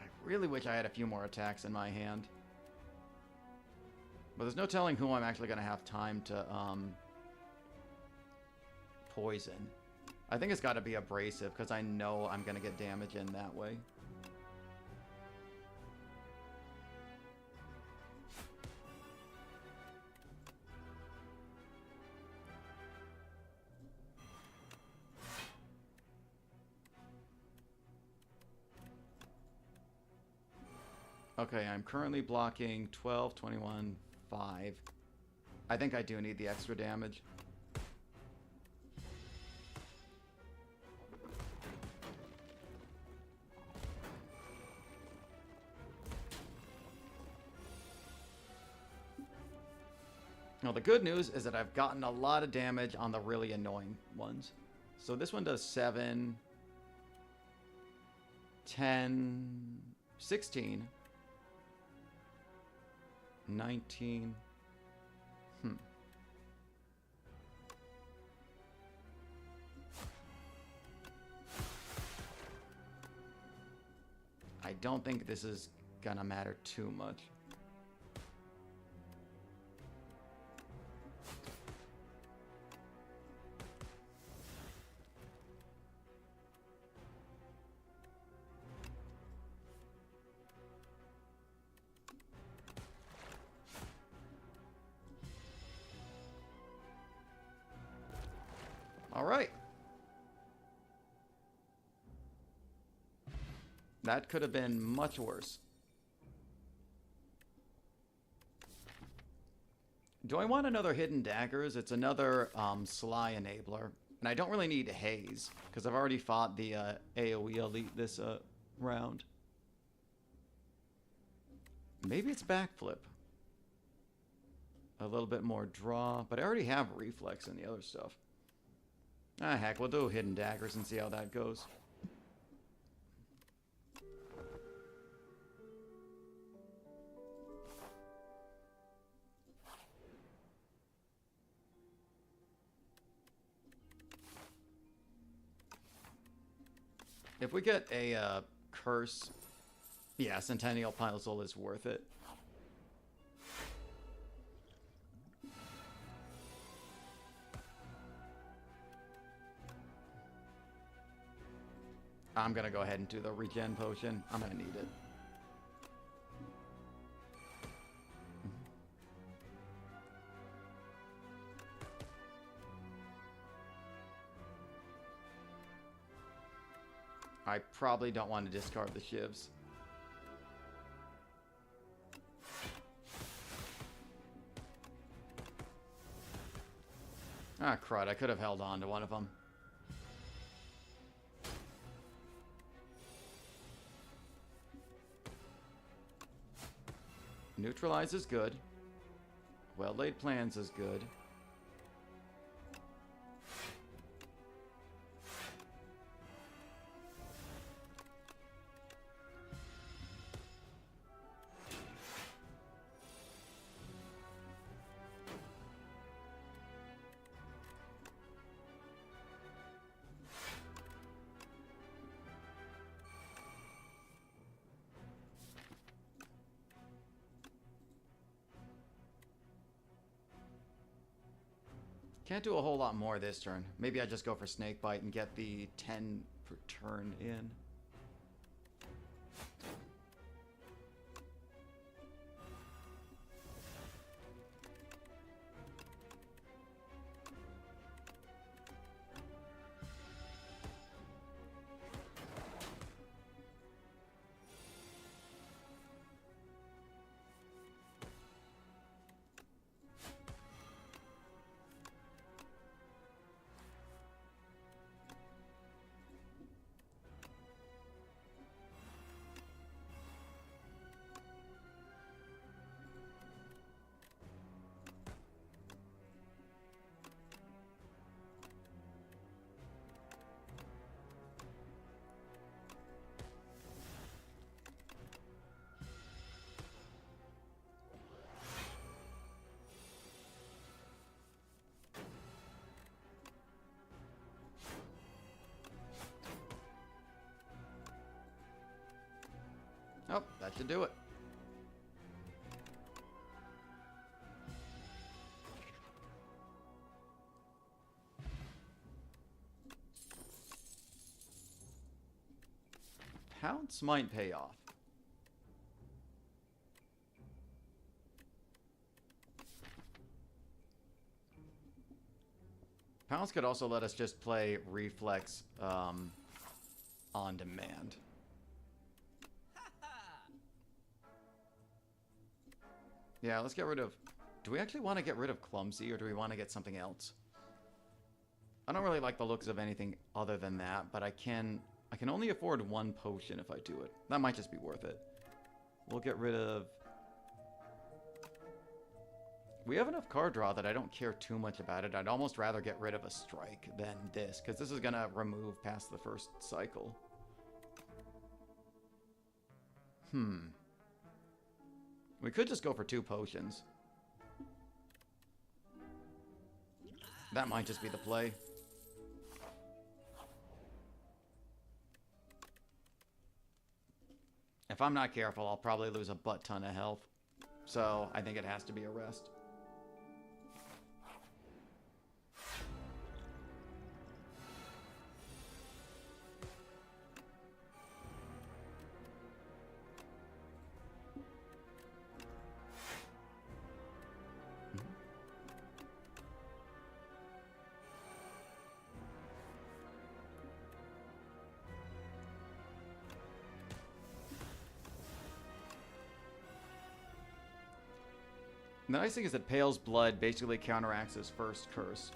I really wish I had a few more attacks in my hand. But there's no telling who I'm actually going to have time to poison. I think it's got to be abrasive because I know I'm going to get damage in that way. Okay, I'm currently blocking 12, 21, 5. I think I do need the extra damage. Now, the good news is that I've gotten a lot of damage on the really annoying ones. So this one does 7, 10, 16, 19. I don't think this is gonna matter too much. All right. That could have been much worse. Do I want another Hidden Daggers? It's another Sly enabler. And I don't really need Haze, because I've already fought the AoE Elite this round. Maybe it's Backflip. A little bit more draw, but I already have Reflex and the other stuff. Ah, heck, we'll do Hidden Daggers and see how that goes. If we get a curse, yeah, Centennial Puzzle is worth it. I'm gonna go ahead and do the regen potion. I'm gonna need it. I probably don't want to discard the shivs. Ah, crud. I could have held on to one of them. Neutralize is good. Well-laid plans is good. Can't do a whole lot more this turn. Maybe I just go for Snake Bite and get the 10 per turn in. Oh, that should do it. Pounce might pay off. Pounce could also let us just play Reflex on demand. Yeah, let's get rid of... Do we actually want to get rid of Clumsy, or do we want to get something else? I don't really like the looks of anything other than that, but I can only afford one potion if I do it. That might just be worth it. We'll get rid of... We have enough card draw that I don't care too much about it. I'd almost rather get rid of a strike than this, because this is going to remove past the first cycle. We could just go for 2 potions. That might just be the play. If I'm not careful, I'll probably lose a butt ton of health. So, I think it has to be a rest. The nice thing is that Pale's Blood basically counteracts his first curse.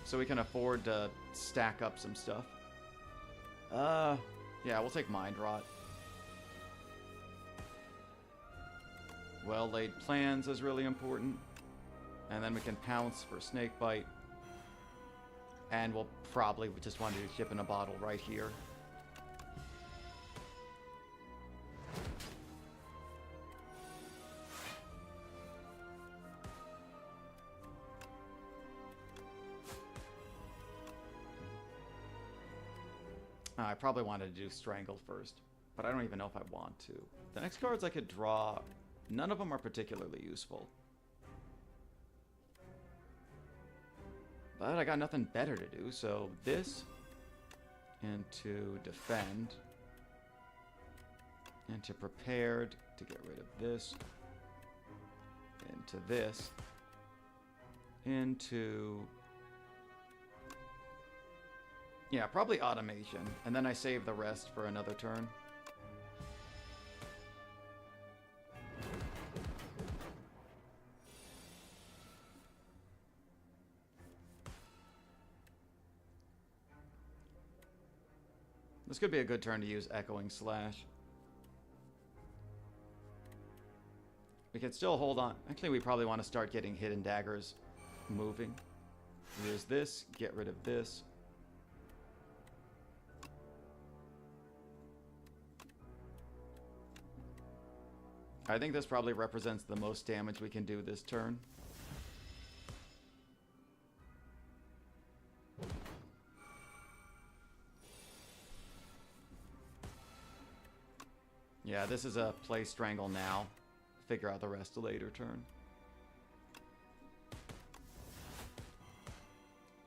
So we can afford to stack up some stuff. Yeah, we'll take Mind Rot. Well-laid plans is really important. And then we can Pounce for Snake Bite. And we'll probably just want to do Chip in a Bottle right here. I probably wanted to do Strangle first, but I don't even know if I want to. The next cards I could draw, none of them are particularly useful. But I got nothing better to do, so this into Defend, into Prepared to get rid of this, into this, into... Yeah, probably Automation, and then I save the rest for another turn. This could be a good turn to use Echoing Slash. We can still hold on. Actually, we probably want to start getting Hidden Daggers moving. Use this, get rid of this. I think this probably represents the most damage we can do this turn. Yeah, this is a play Strangle now. Figure out the rest a later turn.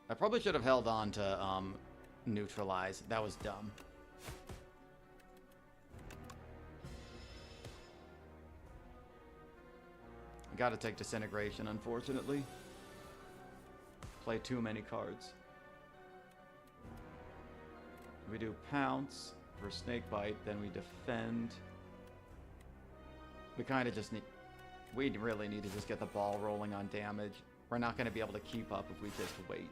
I probably should have held on to Neutralize. That was dumb. I gotta take Disintegration, unfortunately. Play too many cards. We do Pounce for Snakebite, then we defend. We kind of just need... We really need to just get the ball rolling on damage. We're not going to be able to keep up if we just wait.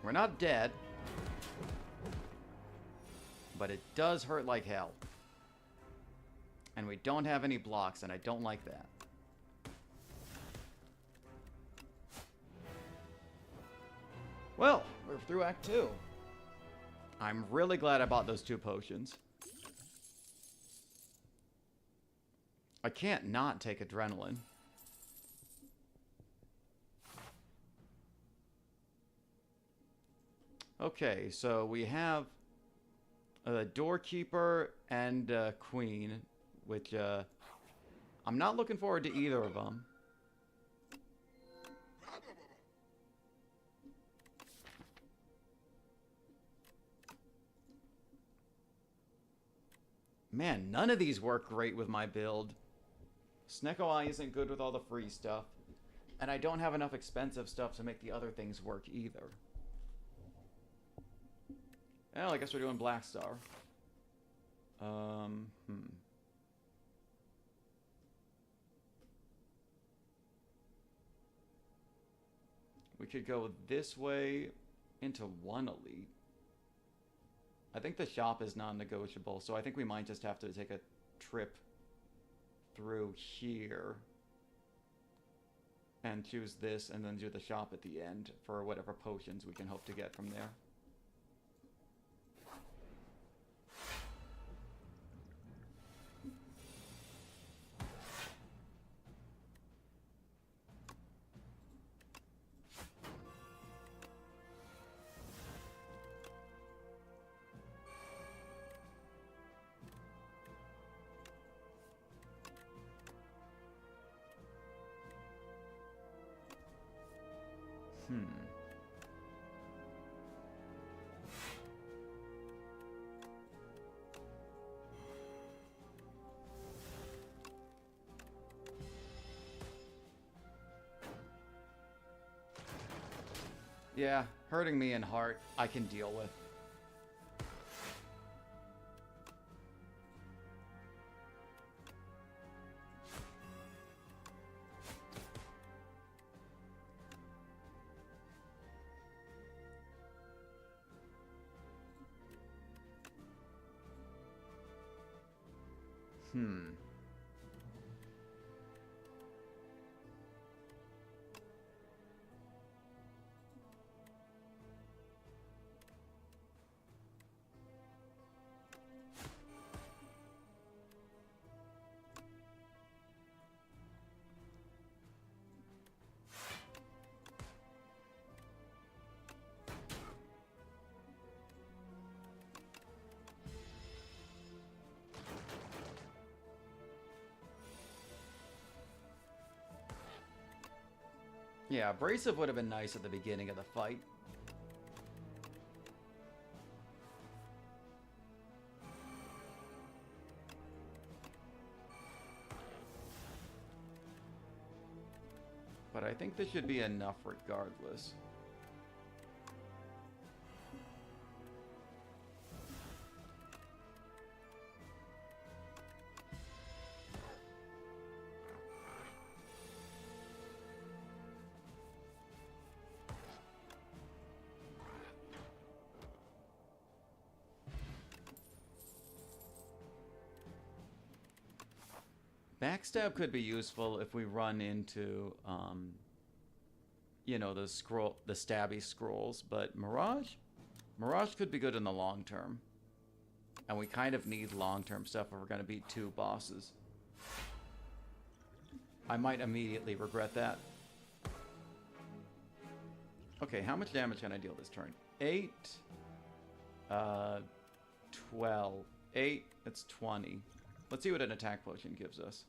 We're not dead, but it does hurt like hell. And we don't have any blocks, and I don't like that. Well, we're through Act 2. I'm really glad I bought those 2 potions. I can't not take Adrenaline. Okay, so we have a Doorkeeper and a Queen, which I'm not looking forward to either of them. Man, none of these work great with my build. Snecko Eye isn't good with all the free stuff, and I don't have enough expensive stuff to make the other things work either. Well, I guess we're doing Black Star. We could go this way into 1 elite. I think the shop is non-negotiable, so I think we might just have to take a trip through here and choose this and then do the shop at the end for whatever potions we can hope to get from there. Yeah, hurting me in heart, I can deal with. Yeah, Abrasive would have been nice at the beginning of the fight. But I think this should be enough regardless. Backstab could be useful if we run into, you know, the stabby scrolls, but Mirage could be good in the long term. And we kind of need long-term stuff if we're going to beat 2 bosses. I might immediately regret that. Okay, how much damage can I deal this turn? 8, 12. 8, that's 20. Let's see what an attack potion gives us.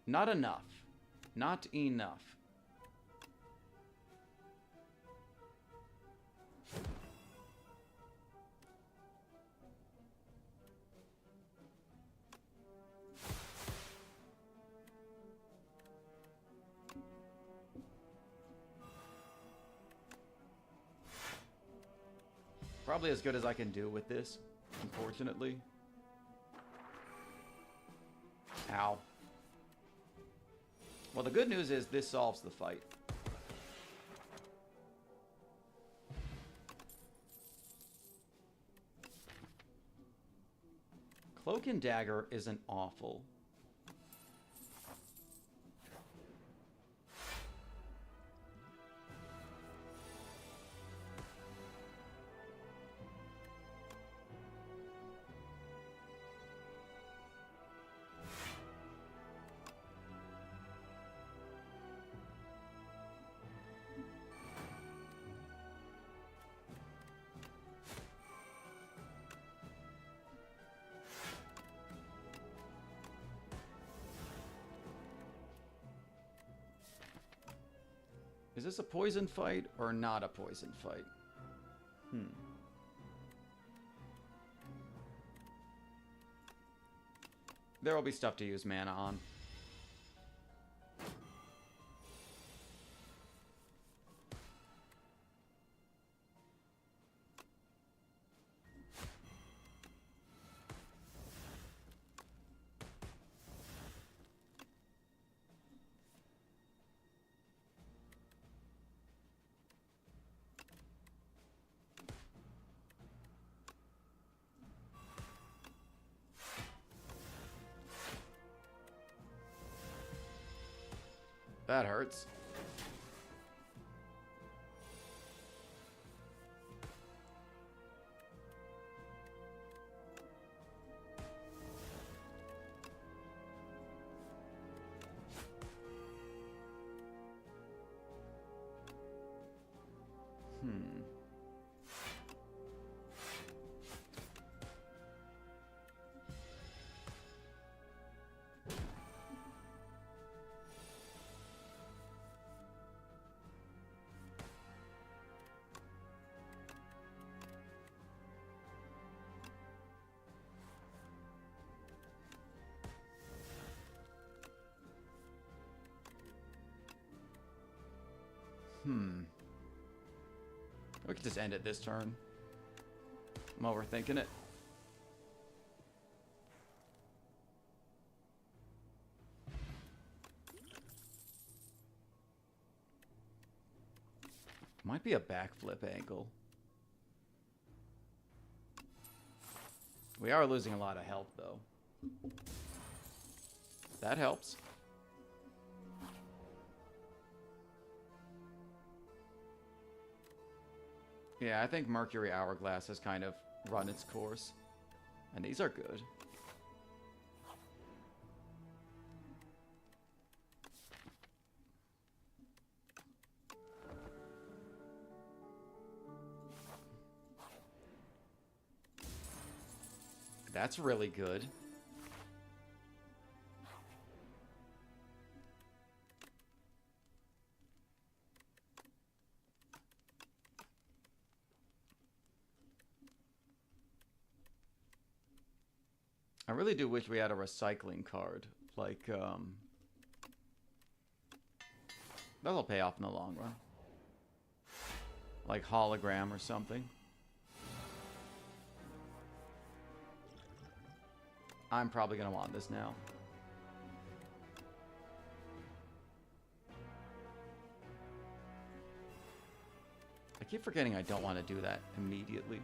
Not enough. Not enough. Probably as good as I can do with this, unfortunately. Ow. Well, the good news is this solves the fight. Cloak and Dagger isn't awful. Is this a poison fight or not a poison fight? There will be stuff to use mana on. That hurts. We could just end it this turn. I'm overthinking it. Might be a backflip angle. We are losing a lot of health, though. That helps. Yeah, I think Mercury Hourglass has kind of run its course. And these are good. That's really good. I really do wish we had a recycling card, like, That'll pay off in the long run. Like hologram or something. I'm probably going to want this now. I keep forgetting I don't want to do that immediately.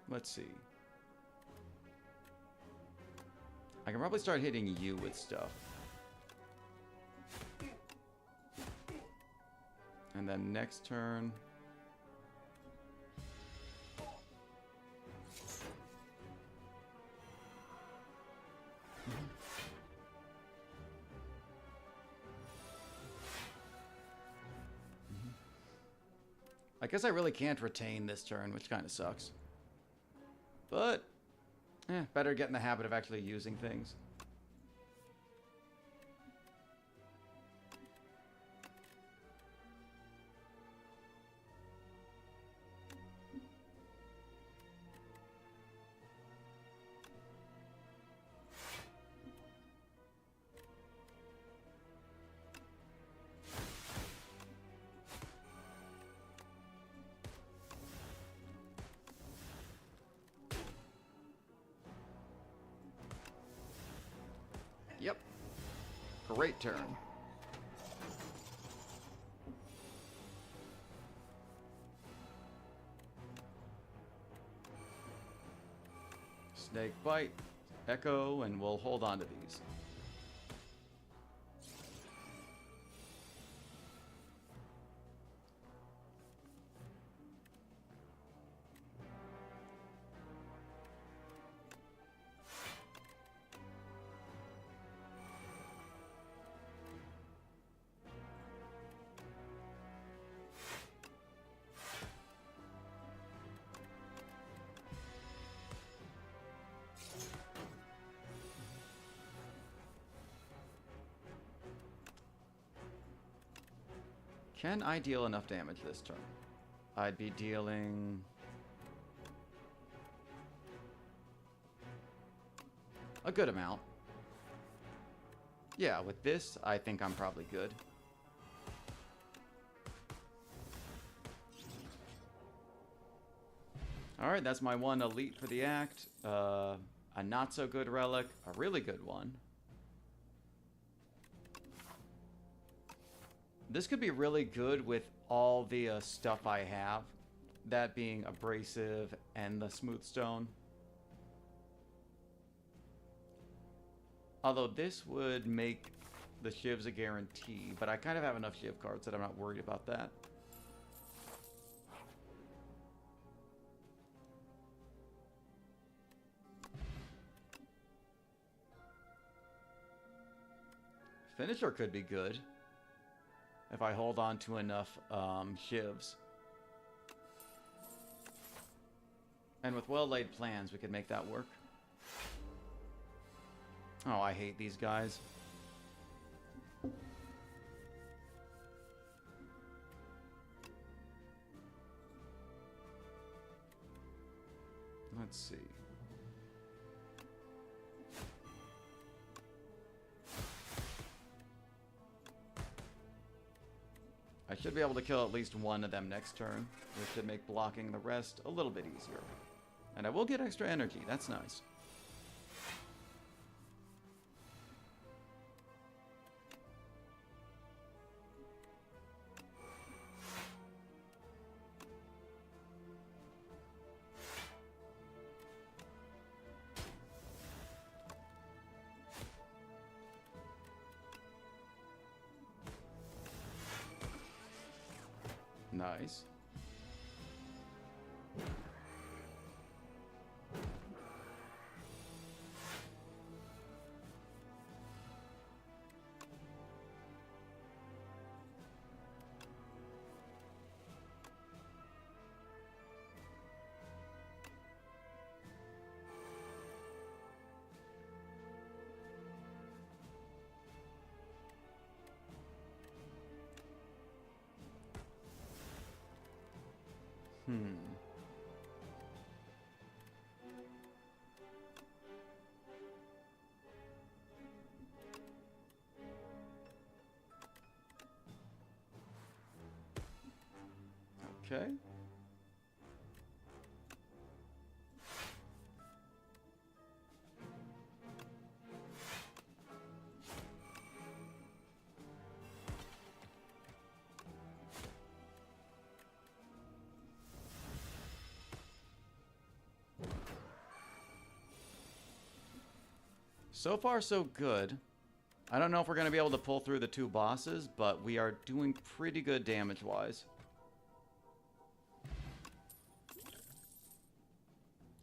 Let's see. I can probably start hitting you with stuff. And then next turn... I guess I really can't retain this turn, which kind of sucks. But, better get in the habit of actually using things. Yep. Great turn. Snake Bite, Echo, and we'll hold on to these. Can I deal enough damage this turn? I'd be dealing... a good amount. Yeah, with this, I think I'm probably good. Alright, that's my one elite for the act. A not-so-good relic. A really good one. This could be really good with all the stuff I have. That being Abrasive and the Smooth Stone. Although this would make the Shivs a guarantee, but I kind of have enough Shiv cards that I'm not worried about that. Finisher could be good. If I hold on to enough Shivs. And with well-laid plans, we could make that work. Oh, I hate these guys. Let's see. I should be able to kill at least one of them next turn, which should make blocking the rest a little bit easier. And I will get extra energy, that's nice. Nice. Hmm. Okay. So far, so good. I don't know if we're going to be able to pull through the 2 bosses, but we are doing pretty good damage-wise.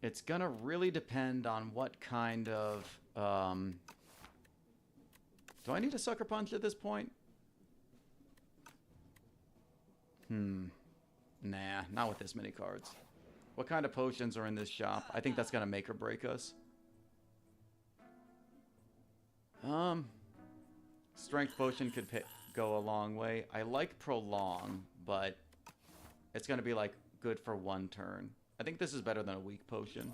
It's going to really depend on what kind of... Do I need a Sucker Punch at this point? Nah, not with this many cards. What kind of potions are in this shop? I think that's going to make or break us. Strength potion could go a long way. I like prolong, but it's going to be like good for 1 turn. I think this is better than a weak potion.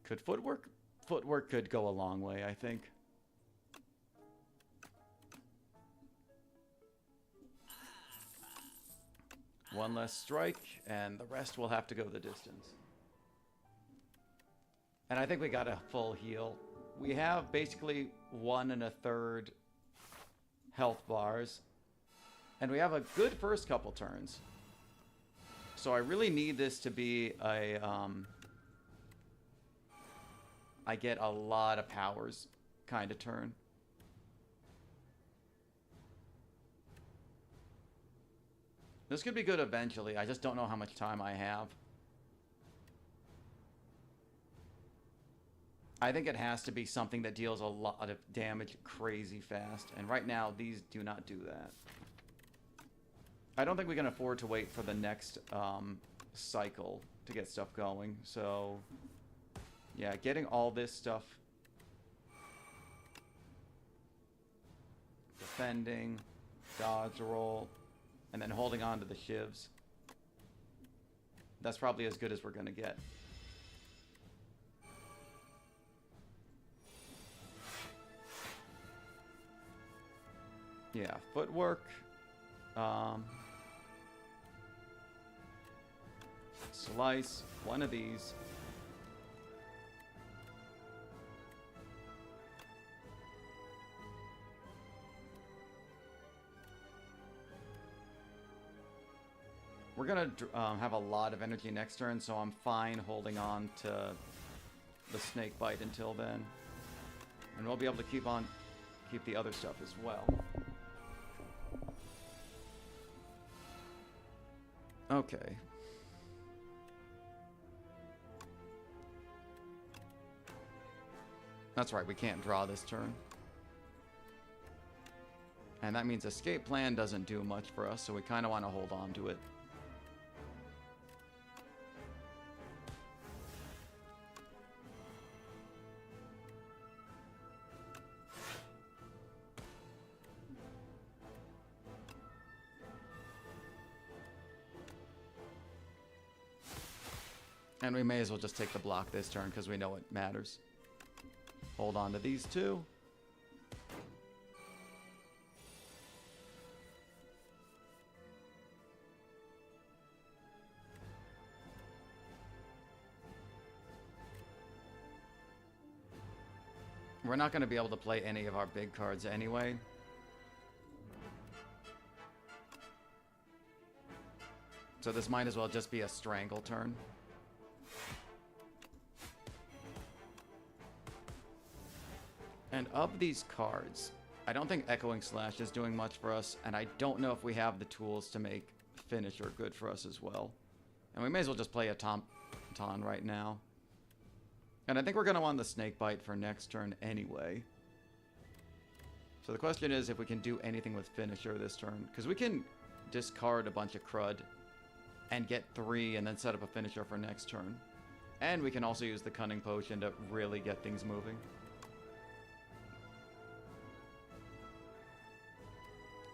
Could footwork? Footwork could go a long way, I think. One less strike, and the rest will have to go the distance. And I think we got a full heal. We have basically 1 1/3 health bars. And we have a good first couple turns. So I really need this to be a... I get a lot of powers kind of turn. This could be good eventually. I just don't know how much time I have. I think it has to be something that deals a lot of damage crazy fast. And right now, these do not do that. I don't think we can afford to wait for the next cycle to get stuff going. So, yeah, getting all this stuff. Defending, dodge roll, and then holding on to the shivs. That's probably as good as we're going to get. Yeah, footwork. Slice. 1 of these. We're going to have a lot of energy next turn, so I'm fine holding on to the snake bite until then. And we'll be able to keep the other stuff as well. Okay. That's right, we can't draw this turn. And that means escape plan doesn't do much for us, so we kind of want to hold on to it. And we may as well just take the block this turn because we know it matters. Hold on to these 2. We're not going to be able to play any of our big cards anyway. So this might as well just be a strangle turn. And of these cards, I don't think Echoing Slash is doing much for us, and I don't know if we have the tools to make Finisher good for us as well. And we may as well just play a Tauntaun right now. And I think we're going to want the Snake Bite for next turn anyway. So the question is if we can do anything with Finisher this turn. Because we can discard a bunch of crud and get 3 and then set up a Finisher for next turn. And we can also use the Cunning Potion to really get things moving.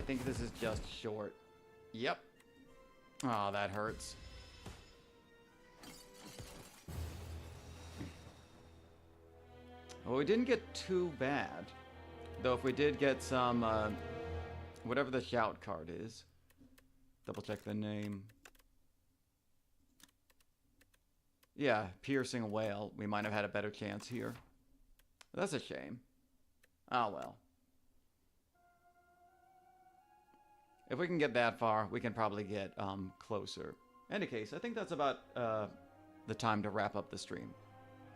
I think this is just short. Yep. Oh, that hurts. Well, we didn't get too bad. Though if we did get some, whatever the shout card is. Double check the name. Yeah, piercing a whale. We might have had a better chance here. That's a shame. Oh well. If we can get that far, we can probably get closer. In any case, I think that's about the time to wrap up the stream.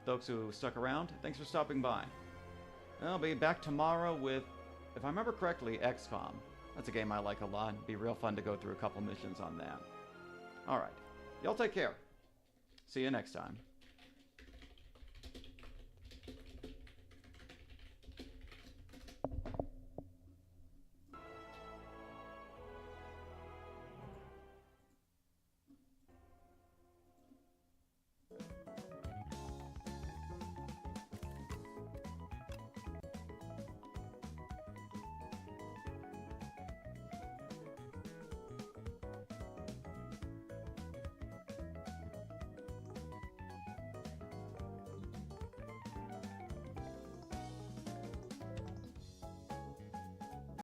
Folks who stuck around, thanks for stopping by. I'll be back tomorrow with, if I remember correctly, XCOM. That's a game I like a lot. It'd be real fun to go through a couple missions on that. Alright. Y'all take care. See you next time.